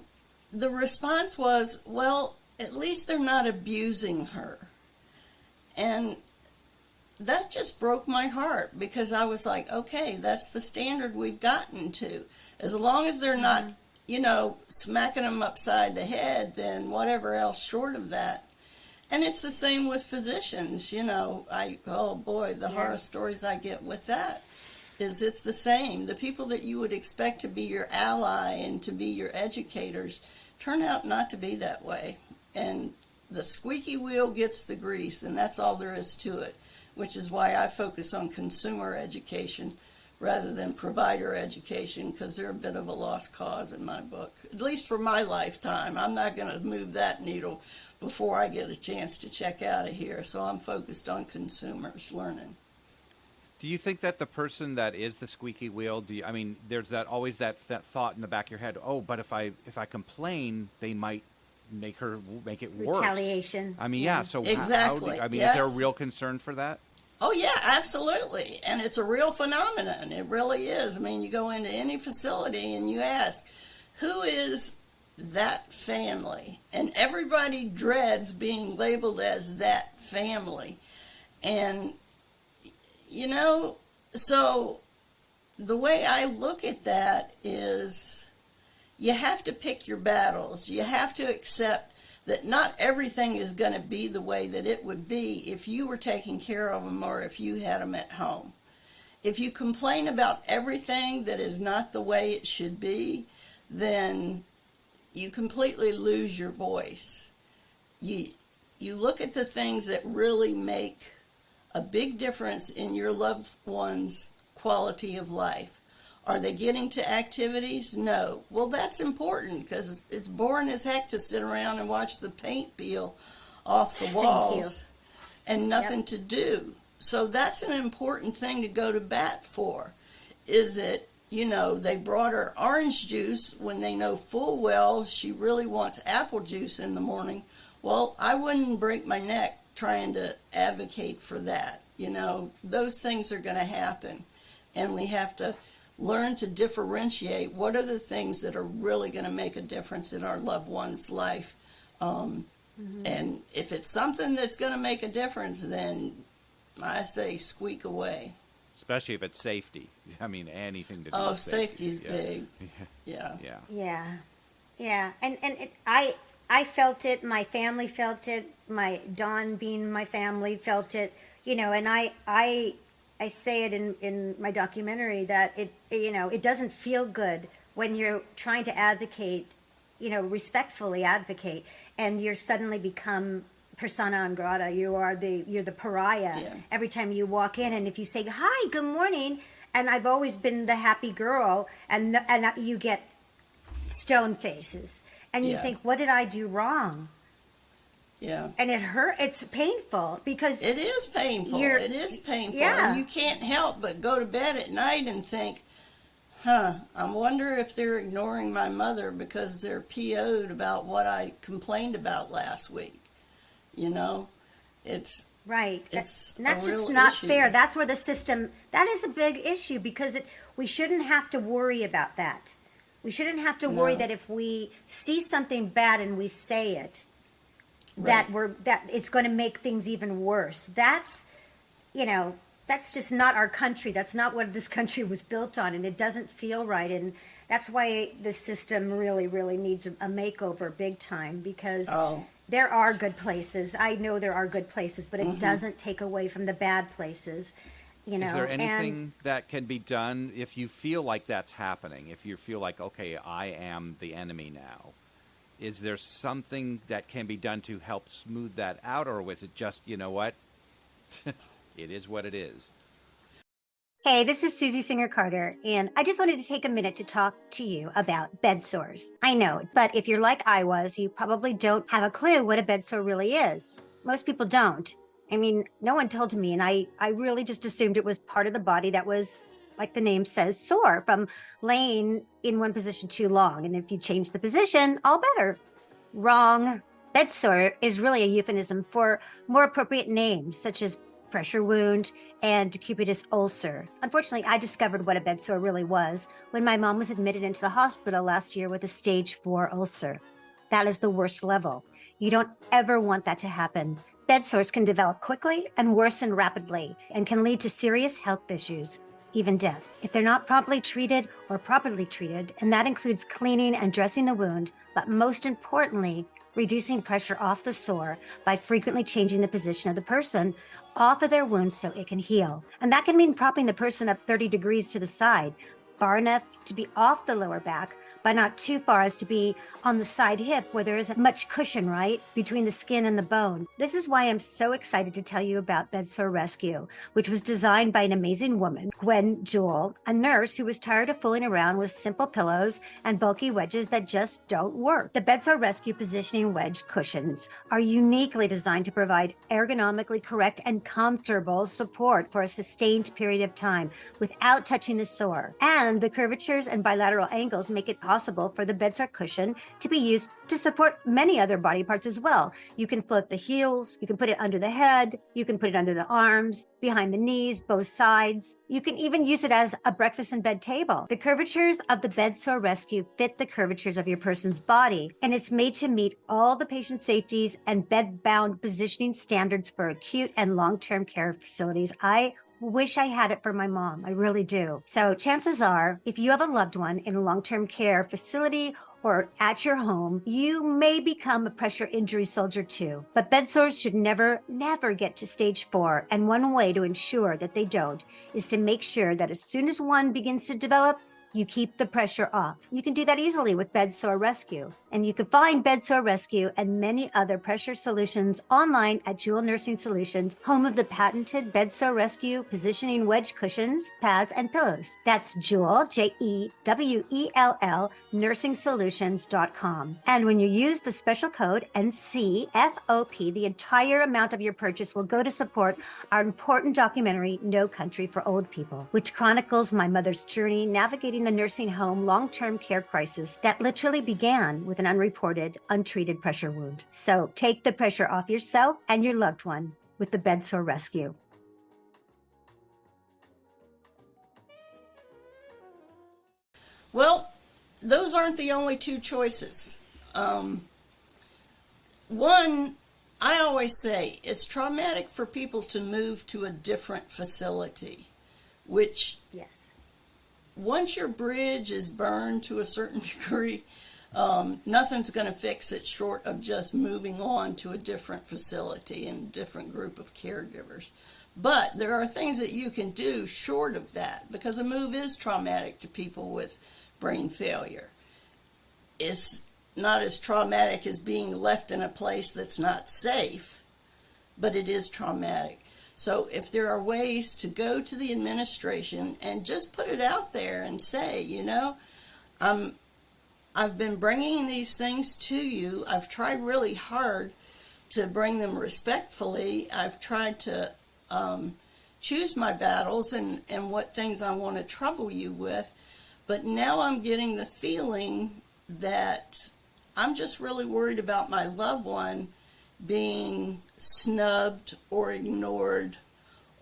the response was, well, at least they're not abusing her. And that just broke my heart, because I was like, okay, that's the standard we've gotten to. As long as they're not, smacking them upside the head, then whatever else short of that. And it's the same with physicians, oh boy, the horror stories I get with that is it's the same. The people that you would expect to be your ally and to be your educators turn out not to be that way. And the squeaky wheel gets the grease, and that's all there is to it, which is why I focus on consumer education rather than provider education, because they're a bit of a lost cause in my book, at least for my lifetime. I'm not going to move that needle before I get a chance to check out of here, so I'm focused on consumers learning. Do you think that the person that is the squeaky wheel, there's always that thought in the back of your head, oh, but if I complain, they might make it worse. Retaliation. So exactly. Is there a real concern for that? Oh yeah, absolutely. And it's a real phenomenon. It really is. You go into any facility and you ask, who is that family? And everybody dreads being labeled as that family. And so the way I look at that is you have to pick your battles. You have to accept that not everything is going to be the way that it would be if you were taking care of them or if you had them at home. If you complain about everything that is not the way it should be, then you completely lose your voice. You look at the things that really make a big difference in your loved one's quality of life. Are they getting to activities? No. Well, that's important, because it's boring as heck to sit around and watch the paint peel off the walls and nothing to do. So that's an important thing to go to bat for. Is it, they brought her orange juice when they know full well she really wants apple juice in the morning. Well, I wouldn't break my neck trying to advocate for that. Those things are going to happen. And we have to learn to differentiate what are the things that are really going to make a difference in our loved one's life. And if it's something that's going to make a difference, then I say squeak away. Especially if it's safety. Anything to do with with safety. Safety's big. Yeah. And I felt it. My family felt it. My Dawn being my family felt it. And I say it in my documentary that it doesn't feel good when you're trying to advocate, respectfully advocate, and you're suddenly become persona non grata. You're the pariah every time you walk in, and if you say hi, good morning, and I've always been the happy girl, and you get stone faces, and you think, what did I do wrong? Yeah. And it hurt. It's painful because it is painful. It is painful. Yeah. And you can't help but go to bed at night and think, I wonder if they're ignoring my mother because they're PO'd about what I complained about last week. It's right. It's and that's a real just not issue. fair. That's where the system, that is a big issue, because we shouldn't have to worry about that. We shouldn't have to worry that if we see something bad and we say it, that it's going to make things even worse. That's just not our country. That's not what this country was built on, and it doesn't feel right. And that's why the system really, really needs a makeover big time, because there are good places. I know there are good places, but it doesn't take away from the bad places. Is there anything that can be done if you feel like that's happening? If you feel like, okay, I am the enemy now, is there something that can be done to help smooth that out, or was it just, what? It is what it is. Hey, this is Susie Singer-Carter, and I just wanted to take a minute to talk to you about bed sores. I know, but if you're like I was, you probably don't have a clue what a bed sore really is. Most people don't. No one told me, and I really just assumed it was part of the body that was, like the name says, sore from laying in one position too long. And if you change the position, all better. Wrong. Bed sore is really a euphemism for more appropriate names, such as pressure wound, and decubitus ulcer. Unfortunately, I discovered what a bed sore really was when my mom was admitted into the hospital last year with a stage 4 ulcer. That is the worst level. You don't ever want that to happen. Bed sores can develop quickly and worsen rapidly and can lead to serious health issues, even death, if they're not properly treated, and that includes cleaning and dressing the wound, but most importantly, reducing pressure off the sore by frequently changing the position of the person off of their wound so it can heal. And that can mean propping the person up 30 degrees to the side, far enough to be off the lower back, but not too far as to be on the side hip where there isn't much cushion, right, between the skin and the bone. This is why I'm so excited to tell you about Bed Sore Rescue, which was designed by an amazing woman, Gwen Jewell, a nurse who was tired of fooling around with simple pillows and bulky wedges that just don't work. The Bed Sore Rescue positioning wedge cushions are uniquely designed to provide ergonomically correct and comfortable support for a sustained period of time without touching the sore. And the curvatures and bilateral angles make it possible for the bed sore cushion to be used to support many other body parts as well. You can float the heels, you can put it under the head, you can put it under the arms, behind the knees, both sides. You can even use it as a breakfast in bed table. The curvatures of the Bed Sore Rescue fit the curvatures of your person's body, and it's made to meet all the patient safeties and bed-bound positioning standards for acute and long-term care facilities. I wish I had it for my mom. I really do. So chances are, if you have a loved one in a long-term care facility or at your home, you may become a pressure injury soldier too. But bed sores should never get to stage 4. And one way to ensure that they don't is to make sure that as soon as one begins to develop, you keep the pressure off. You can do that easily with Bed Sore Rescue. And you can find Bed Sore Rescue and many other pressure solutions online at Jewell Nursing Solutions, home of the patented Bed Sore Rescue positioning wedge cushions, pads, and pillows. That's Jewell, Jewell, NursingSolutions.com. And when you use the special code NCFOP, the entire amount of your purchase will go to support our important documentary, No Country for Old People, which chronicles my mother's journey navigating the nursing home long-term care crisis that literally began with an unreported, untreated pressure wound. So take the pressure off yourself and your loved one with the Bed Sore Rescue. Well, those aren't the only two choices. One, I always say it's traumatic for people to move to a different facility, which Yes. once your bridge is burned to a certain degree, nothing's going to fix it short of just moving on to a different facility and a different group of caregivers. But there are things that you can do short of that, because a move is traumatic to people with brain failure. It's not as traumatic as being left in a place that's not safe, but it is traumatic. So if there are ways to go to the administration and just put it out there and say, you know, I've been bringing these things to you. I've tried really hard to bring them respectfully. I've tried to choose my battles and what things I want to trouble you with. But now I'm getting the feeling that I'm just really worried about my loved one being snubbed or ignored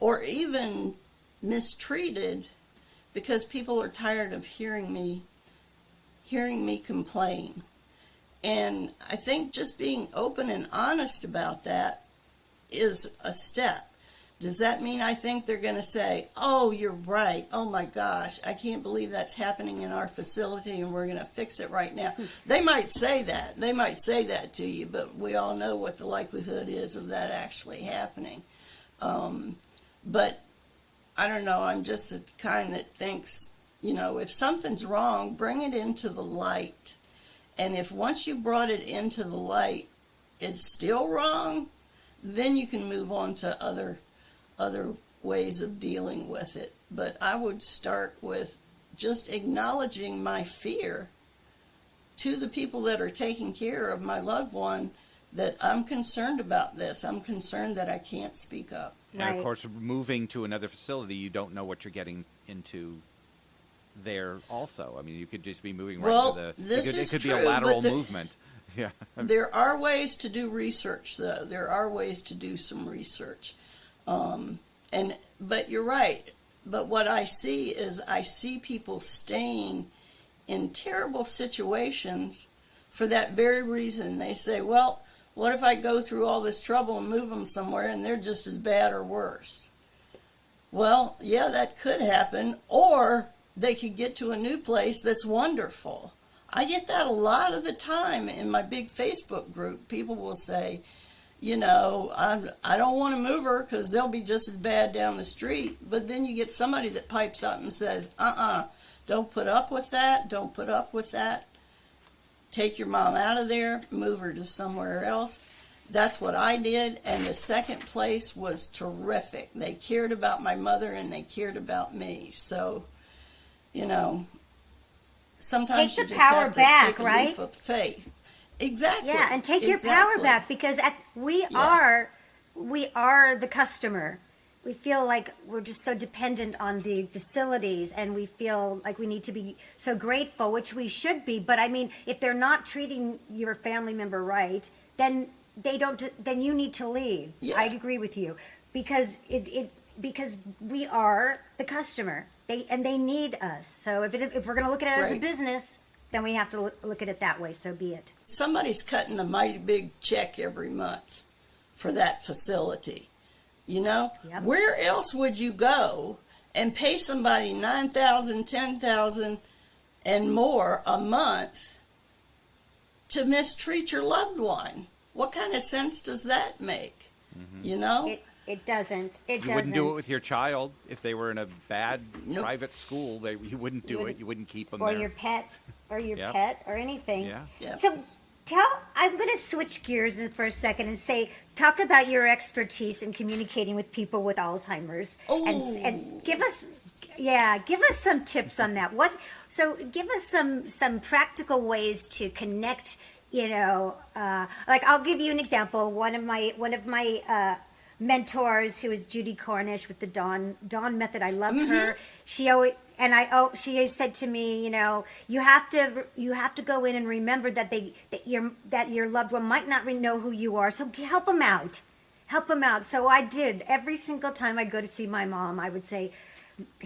or even mistreated because people are tired of hearing me complain. And I think just being open and honest about that is a step. Does that mean I think they're going to say, oh, you're right, oh my gosh, I can't believe that's happening in our facility and we're going to fix it right now? They might say that. They might say that to you, but we all know what the likelihood is of that actually happening. But I don't know, I'm just the kind that thinks, you know, if something's wrong, bring it into the light. And if once you brought it into the light, it's still wrong, then you can move on to other ways of dealing with it. But I would start with just acknowledging my fear to the people that are taking care of my loved one, that I'm concerned about this. I'm concerned that I can't speak up. And of course, moving to another facility, you don't know what you're getting into there also. I mean, you could just be moving right to the... It could be a lateral movement. Yeah. There are ways to do research, though. There are ways to do some research. But you're right. But what I see is I see people staying in terrible situations for that very reason. They say, well, what if I go through all this trouble and move them somewhere and they're just as bad or worse? Well, yeah, that could happen. Or they could get to a new place that's wonderful. I get that a lot of the time in my big Facebook group. People will say, you know, I don't want to move her because they'll be just as bad down the street. But then you get somebody that pipes up and says, don't put up with that. Don't put up with that. Take your mom out of there, move her to somewhere else. That's what I did. And the second place was terrific. They cared about my mother and they cared about me. So, you know, sometimes you just have to take a leap of faith. Exactly. Yeah, and take your power back, because we are the customer. We feel like we're just so dependent on the facilities, and we feel like we need to be so grateful, which we should be. But I mean, if they're not treating your family member right, then then you need to leave. Yeah. I agree with you, because because we are the customer. They need us. So if we're going to look at it as a business, then we have to look at it that way. So be it. Somebody's cutting a mighty big check every month for that facility. You know, where else would you go and pay somebody $9,000, $10,000, and more a month to mistreat your loved one? What kind of sense does that make? Mm-hmm. You know, it doesn't. You wouldn't do it with your child if they were in a bad private school. You wouldn't do it. You wouldn't keep them or there. Your pet, or your pet, or anything. Yeah. So. I'm going to switch gears for a second and talk about your expertise in communicating with people with Alzheimer's, and give us some tips on that. Give us some practical ways to connect. You know, like I'll give you an example. One of my mentors, who is Judy Cornish with the Dawn Method. I love her. She has said to me, you know, you have to go in and remember that your loved one might not know who you are, so help them out. So I did. Every single time I go to see my mom, I would say,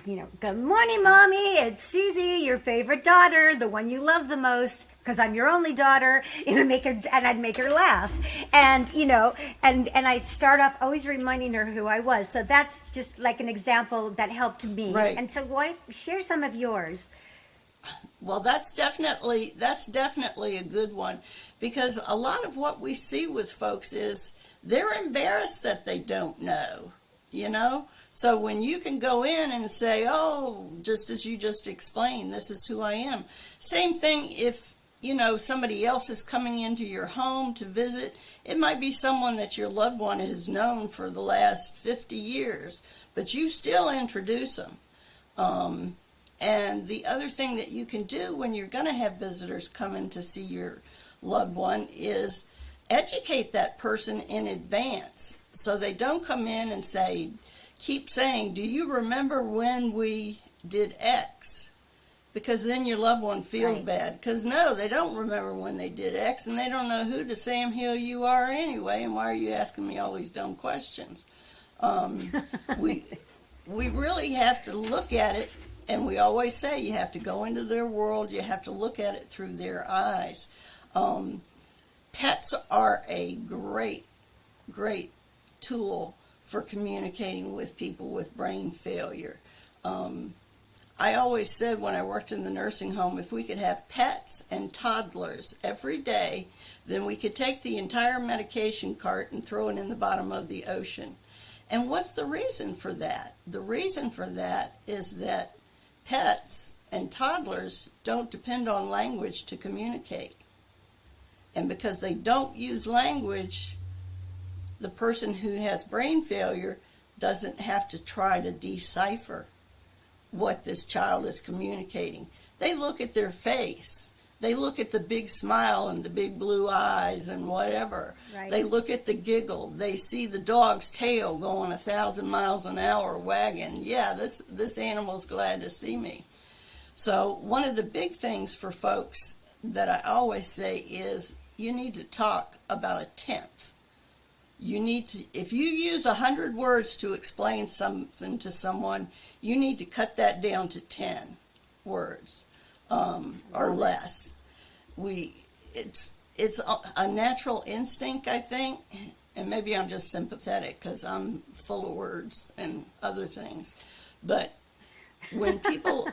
you know, good morning, Mommy. It's Susie, your favorite daughter, the one you love the most, because I'm your only daughter. You know, I'd make her laugh, and you know, and I start off always reminding her who I was. So that's just like an example that helped me. Right. And so, share some of yours. Well, that's definitely a good one, because a lot of what we see with folks is they're embarrassed that they don't know. You know, so when you can go in and say, oh, just as you just explained, this is who I am. Same thing if, you know, somebody else is coming into your home to visit. It might be someone that your loved one has known for the last 50 years, but you still introduce them. And the other thing that you can do when you're going to have visitors come in to see your loved one is educate that person in advance. So they don't come in and keep saying, do you remember when we did X? Because then your loved one feels bad. Because no, they don't remember when they did X, and they don't know who to Sam Hill you are anyway, and why are you asking me all these dumb questions? We really have to look at it, and we always say you have to go into their world, you have to look at it through their eyes. Pets are a great tool for communicating with people with brain failure. I always said when I worked in the nursing home, if we could have pets and toddlers every day, then we could take the entire medication cart and throw it in the bottom of the ocean. And what's the reason for that? The reason for that is that pets and toddlers don't depend on language to communicate. And because they don't use language, the person who has brain failure doesn't have to try to decipher what this child is communicating. They look at their face. They look at the big smile and the big blue eyes and whatever. Right. They look at the giggle. They see the dog's tail going 1,000 miles an hour wagging. Yeah, this animal's glad to see me. So one of the big things for folks that I always say is you need to talk about a tenth. You need to, if you use 100 words to explain something to someone, you need to cut that down to 10 words or less. It's a natural instinct, I think, and maybe I'm just sympathetic because I'm full of words and other things. But when people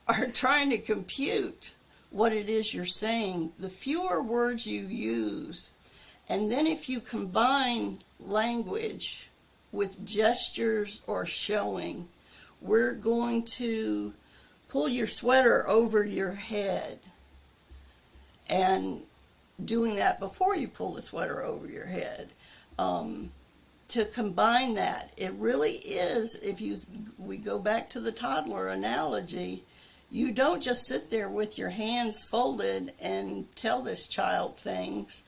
are trying to compute what it is you're saying, the fewer words you use, and then if you combine language with gestures or showing, we're going to pull your sweater over your head. And doing that before you pull the sweater over your head. To combine that, it really is, we go back to the toddler analogy, you don't just sit there with your hands folded and tell this child things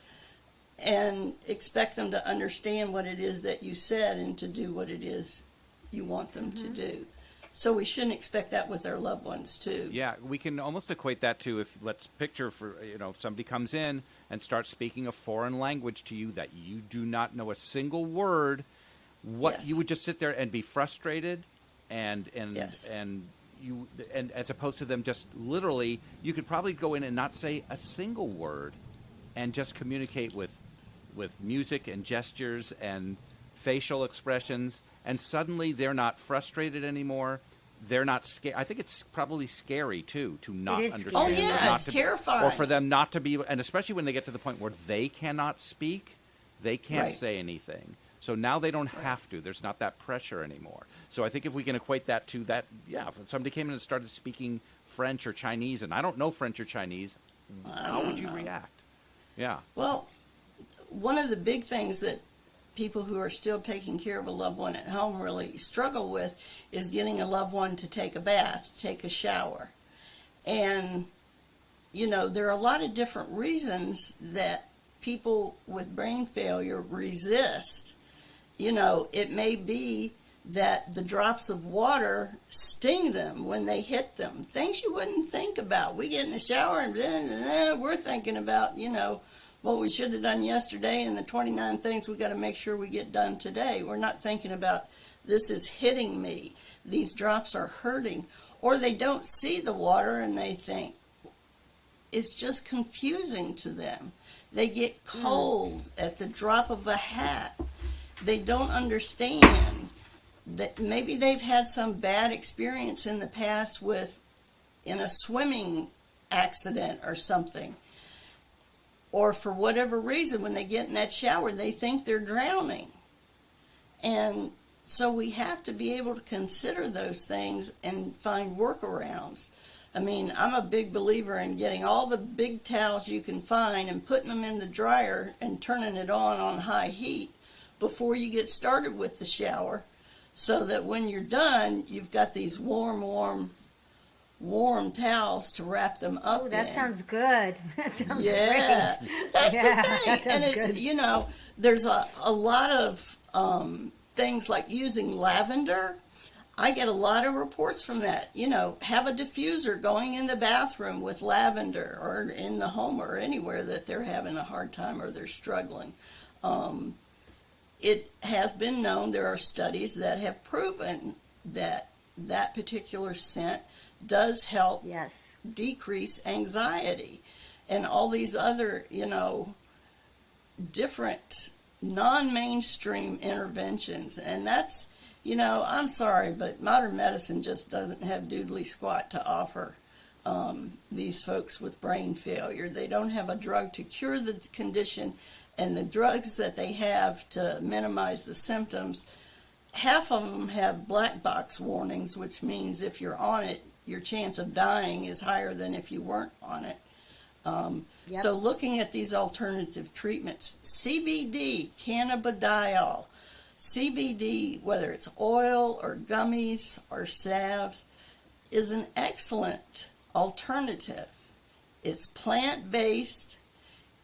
and expect them to understand what it is that you said and to do what it is you want them to do. So we shouldn't expect that with our loved ones too. Yeah, we can almost equate that to, if let's picture if somebody comes in and starts speaking a foreign language to you that you do not know a single word, you would just sit there and be frustrated and as opposed to them just literally, you could probably go in and not say a single word and just communicate with music and gestures and facial expressions, and suddenly they're not frustrated anymore. They're not scared. I think it's probably scary too to not understand. Oh yeah, it's terrifying. Or for them not to be, and especially when they get to the point where they cannot speak, they can't say anything. So now they don't have to. There's not that pressure anymore. So I think if we can equate that to that, if somebody came in and started speaking French or Chinese, and I don't know French or Chinese, how would you react? Yeah. Well, one of the big things that people who are still taking care of a loved one at home really struggle with is getting a loved one to take a bath, take a shower. And, there are a lot of different reasons that people with brain failure resist. It may be that the drops of water sting them when they hit them. Things you wouldn't think about. We get in the shower and then we're thinking about, what we should have done yesterday and the 29 things we got to make sure we get done today. We're not thinking about this is hitting me. These drops are hurting. Or they don't see the water and they think it's just confusing to them. They get cold at the drop of a hat. They don't understand that maybe they've had some bad experience in the past in a swimming accident or something. Or for whatever reason, when they get in that shower, they think they're drowning. And so we have to be able to consider those things and find workarounds. I mean, I'm a big believer in getting all the big towels you can find and putting them in the dryer and turning it on high heat before you get started with the shower, so that when you're done, you've got these warm towels to wrap them up in. That sounds good. That sounds great. That's the thing. And it's, good. There's a lot of things like using lavender. I get a lot of reports from that. Have a diffuser going in the bathroom with lavender, or in the home or anywhere that they're having a hard time or they're struggling. It has been known, there are studies that have proven that that particular scent does help decrease anxiety, and all these other, different non-mainstream interventions. And that's, I'm sorry, but modern medicine just doesn't have doodly squat to offer these folks with brain failure. They don't have a drug to cure the condition, and the drugs that they have to minimize the symptoms, half of them have black box warnings, which means if you're on it, your chance of dying is higher than if you weren't on it. So looking at these alternative treatments, CBD, cannabidiol, CBD, whether it's oil or gummies or salves, is an excellent alternative. It's plant-based.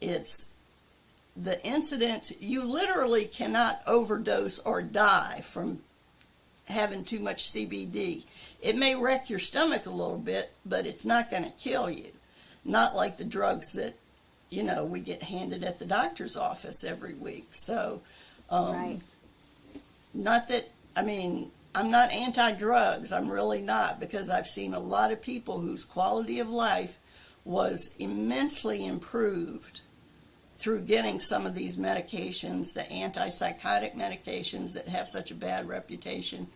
It's the incidence, you literally cannot overdose or die from having too much CBD. It may wreck your stomach a little bit, but it's not going to kill you. Not like the drugs that, we get handed at the doctor's office every week. So Right. Not that, I mean, I'm not anti-drugs. I'm really not, because I've seen a lot of people whose quality of life was immensely improved through getting some of these medications, the antipsychotic medications that have such a bad reputation.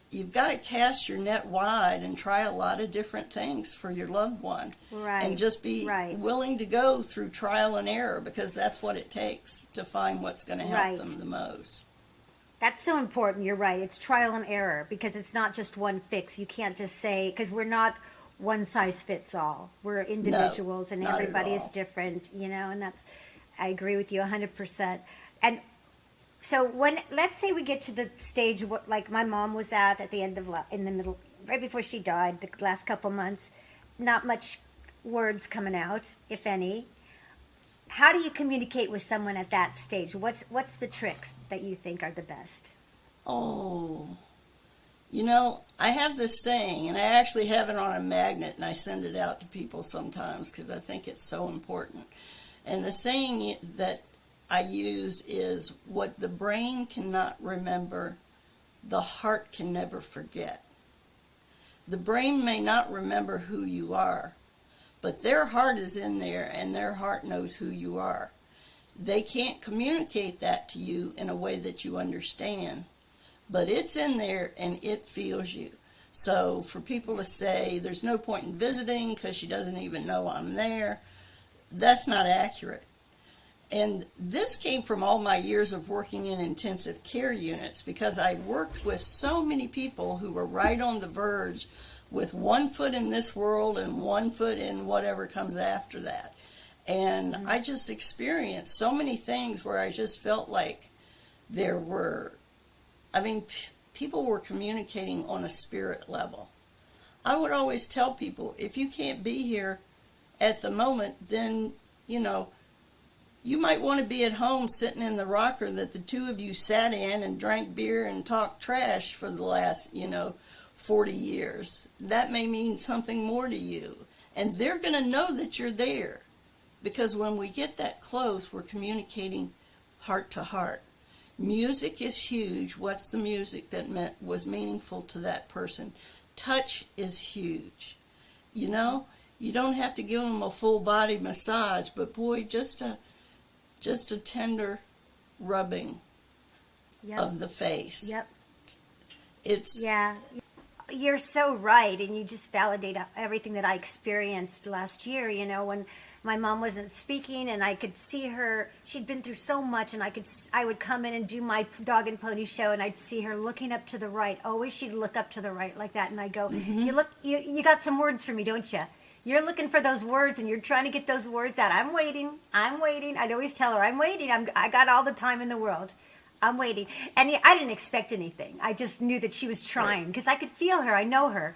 You've got to cast your net wide and try a lot of different things for your loved one. Right. And just be Right. willing to go through trial and error, because that's what it takes to find what's going to help Right. them the most. That's so important. You're right. It's trial and error, because it's not just one fix. You can't just say, because we're not one size fits all. We're individuals, and not at everybody is all. different, and I agree with you 100%. And so let's say we get to the stage like my mom was at the end of in the middle, right before she died, the last couple months, not much words coming out, if any. How do you communicate with someone at that stage? What's the tricks that you think are the best? Oh, I have this saying, and I actually have it on a magnet, and I send it out to people sometimes because I think it's so important. And the saying that I use is, what the brain cannot remember, the heart can never forget. The brain may not remember who you are, but their heart is in there, and their heart knows who you are. They can't communicate that to you in a way that you understand, but it's in there and it feels you. So for people to say there's no point in visiting because she doesn't even know I'm there, that's not accurate. And this came from all my years of working in intensive care units, because I worked with so many people who were right on the verge, with one foot in this world and one foot in whatever comes after that. And I just experienced so many things where I just felt like people were communicating on a spirit level. I would always tell people, if you can't be here at the moment, then, you might want to be at home sitting in the rocker that the two of you sat in and drank beer and talked trash for the last, 40 years. That may mean something more to you. And they're going to know that you're there. Because when we get that close, we're communicating heart to heart. Music is huge. What's the music that was meaningful to that person? Touch is huge. You don't have to give them a full body massage, but boy, just a tender rubbing of the face. Yep. Yeah. You're so right, and you just validate everything that I experienced last year, when my mom wasn't speaking, and I could see her. She'd been through so much, and I would come in and do my dog and pony show, and I'd see her looking up to the right. Always she'd look up to the right like that, and I go, you got some words for me, don't you? You're looking for those words, and you're trying to get those words out. I'm waiting. I'd always tell her, I'm waiting. I got all the time in the world. I'm waiting. And I didn't expect anything. I just knew that she was trying, because I could feel her. I know her.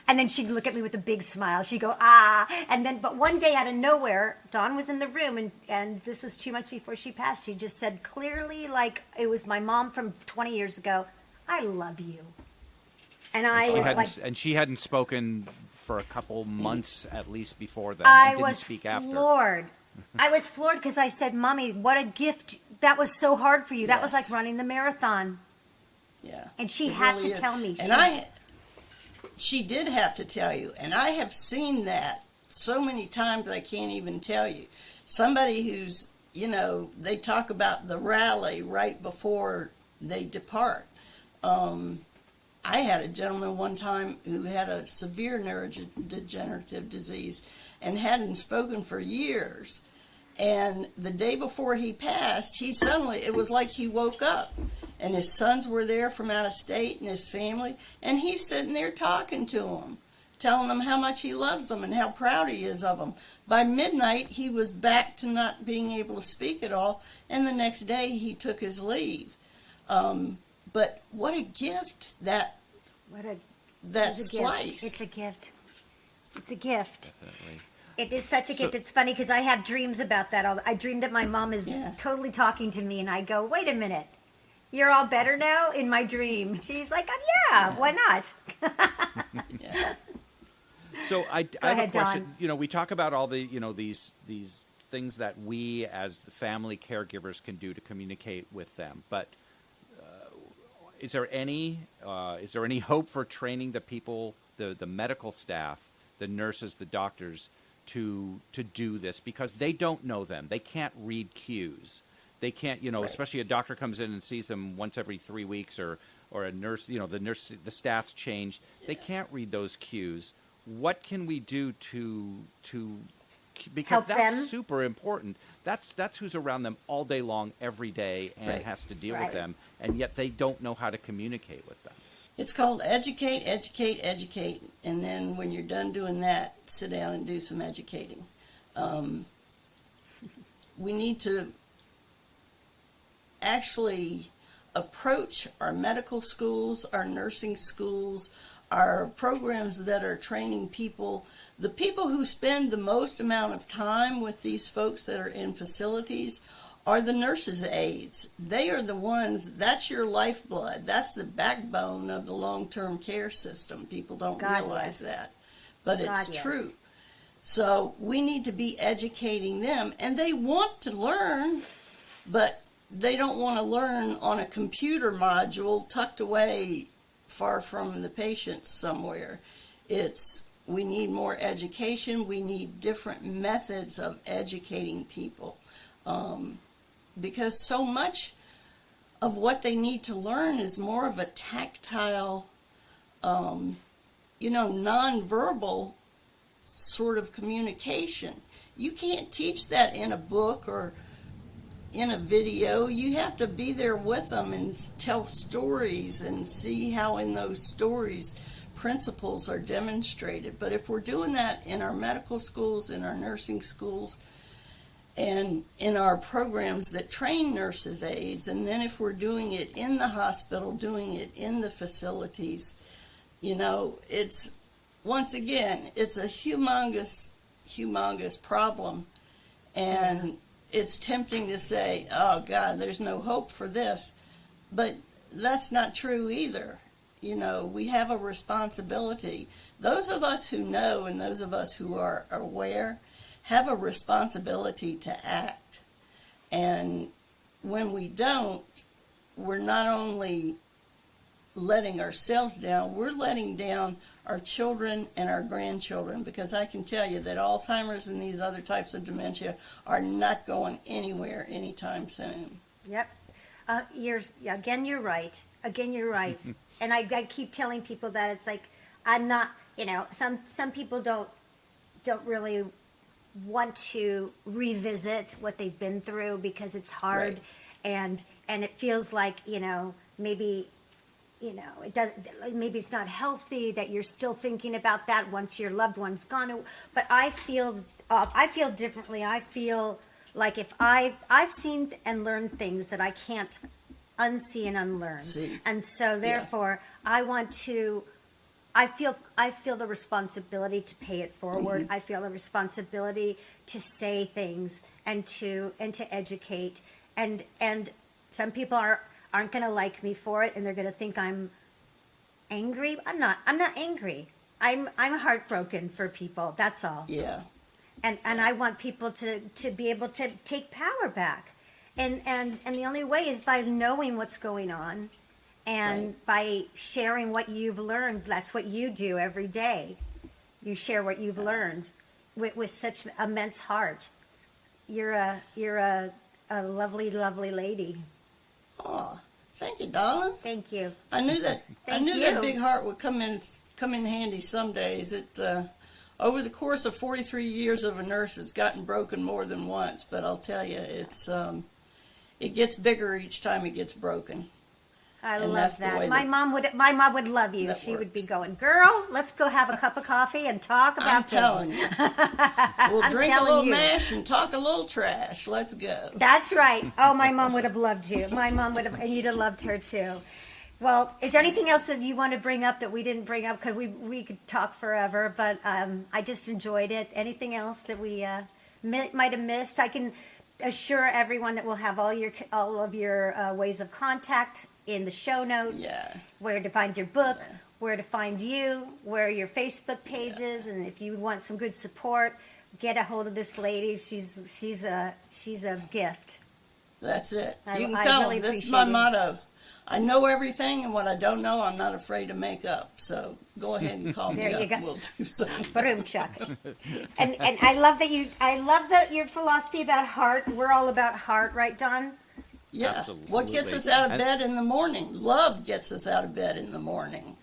And then she'd look at me with a big smile. She'd go, ah. But one day out of nowhere, Dawn was in the room, and this was 2 months before she passed. She just said clearly, like it was my mom from 20 years ago, I love you. And she hadn't spoken for a couple months at least before that. I didn't was speak after. floored. I was floored because I said, Mommy, what a gift. That was so hard for you. That was Yes. like running the marathon. Yeah. And she It had really to is. tell me. And she did have to tell you. And I have seen that so many times I can't even tell you. Somebody who's, they talk about the rally right before they depart. I had a gentleman one time who had a severe neurodegenerative disease and hadn't spoken for years. And the day before he passed, it was like he woke up. And his sons were there from out of state, and his family. And he's sitting there talking to them, telling them how much he loves them and how proud he is of them. By midnight, he was back to not being able to speak at all. And the next day, he took his leave. But what a gift that slice. It's a gift. It's a gift. Definitely. It is such a gift. It's funny because I have dreams about that. I dream that my mom is totally talking to me, and I go, wait a minute. You're all better now? In my dream. She's like, yeah, why not? Yeah. So I have ahead, a question. We talk about all the these things that we as the family caregivers can do to communicate with them. But is there any hope for training the people, the medical staff, the nurses, the doctors, to do this? Because they don't know them. They can't read cues. They can't, Right. especially a doctor comes in and sees them once every 3 weeks, or a nurse, the staff's changed. They can't read those cues. What can we do to because Help that's them? super important. That's who's around them all day long, every day, and Right. has to deal with Right. them, and yet they don't know how to communicate with them. It's called educate, educate, educate, and then when you're done doing that, sit down and do some educating. We need to actually approach our medical schools, our nursing schools, our programs that are training people. The people who spend the most amount of time with these folks that are in facilities are the nurses' aides. They are the ones, that's your lifeblood. That's the backbone of the long-term care system. People don't God, realize yes. that. But God, it's yes. true. So we need to be educating them. And they want to learn, but they don't want to learn on a computer module tucked away far from the patient somewhere. We need more education. We need different methods of educating people. Because so much of what they need to learn is more of a tactile, nonverbal sort of communication. You can't teach that in a book or in a video. You have to be there with them and tell stories and see how in those stories principles are demonstrated. But if we're doing that in our medical schools, in our nursing schools, and in our programs that train nurses' aides, and then if we're doing it in the hospital, doing it in the facilities, it's, once again, it's a humongous problem. And it's tempting to say, oh God, there's no hope for this. But that's not true either. We have a responsibility. Those of us who know and those of us who are aware have a responsibility to act. And when we don't, we're not only letting ourselves down, we're letting down our children and our grandchildren, because I can tell you that Alzheimer's and these other types of dementia are not going anywhere anytime soon. Yep. Again, you're right. And I keep telling people that it's like, I'm not, some people don't really want to revisit what they've been through because it's hard. Right. And it feels like, maybe, maybe it's not healthy that you're still thinking about that once your loved one's gone. But I feel differently. I feel like if I've seen and learned things that I can't unsee and unlearn. And so therefore I feel the responsibility to pay it forward. I feel the responsibility to say things and to educate. And some people aren't going to like me for it, and they're going to think I'm angry. I'm not angry. I'm heartbroken for people. That's all. Yeah. And I want people to be able to take power back. And the only way is by knowing what's going on and by sharing what you've learned. That's what you do every day. You share what you've learned with such immense heart. You're a lovely, lovely lady. Oh, thank you, darling. Thank you. I knew that. Thank you. That big heart would come in handy some days. Over the course of 43 years of a nurse, it's gotten broken more than once. But I'll tell you, it gets bigger each time it gets broken. I And love that's the that. way My mom would love you. that She would be works. going, girl, let's go have a cup of coffee and talk about I'm things. telling you. We'll I'm drink a telling little you. mash and talk a little trash. Let's go. That's right. Oh, my mom would have loved you. My mom would have, and you'd have loved her too. Well, is there anything else that you want to bring up that we didn't bring up? Because we could talk forever, but I just enjoyed it. Anything else that we might have missed? I can assure everyone that we'll have all of your ways of contact in the show notes. Yeah. Where to find your book, where to find you, where your Facebook page is, and if you want some good support get a hold of this lady. She's a gift. That's it. You can I tell really them. This is my appreciate it. motto. I know everything, and what I don't know, I'm not afraid to make up. So go ahead and call me There you up. go. We'll do something. Boom, Chuck. And I love that your philosophy about heart. We're all about heart, right, Don? Yeah. Absolutely. What gets us out of And- bed in the morning? Love gets us out of bed in the morning.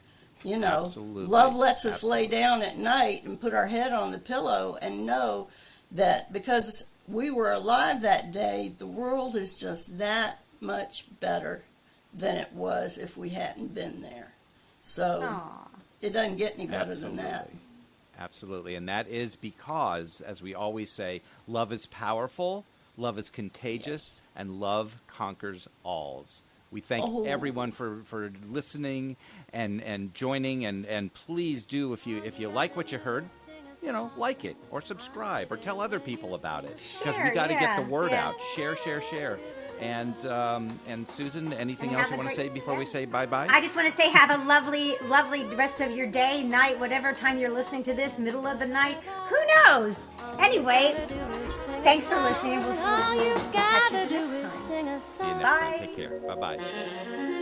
You know, Absolutely. love lets us Absolutely. lay down at night and put our head on the pillow and know that because we were alive that day, the world is just that much better than it was if we hadn't been there. So Aw. it doesn't get any better than that. Absolutely. Absolutely. And that is because, as we always say, love is powerful, love is contagious, and love conquers alls. We thank everyone for listening and joining, and please do, if you like what you heard, like it or subscribe or tell other people about it, because we Share, got to get the yeah, word yeah. out. Share. And Susan, anything And else have you a want to great- say before yeah. we say bye-bye? I just want to say have a lovely rest of your day, night, whatever time you're listening to this, middle of the night. Who knows? Anyway, thanks for listening. We'll All you catch gotta you do next is time. sing a See you song. next time. Bye. Take care. Bye-bye.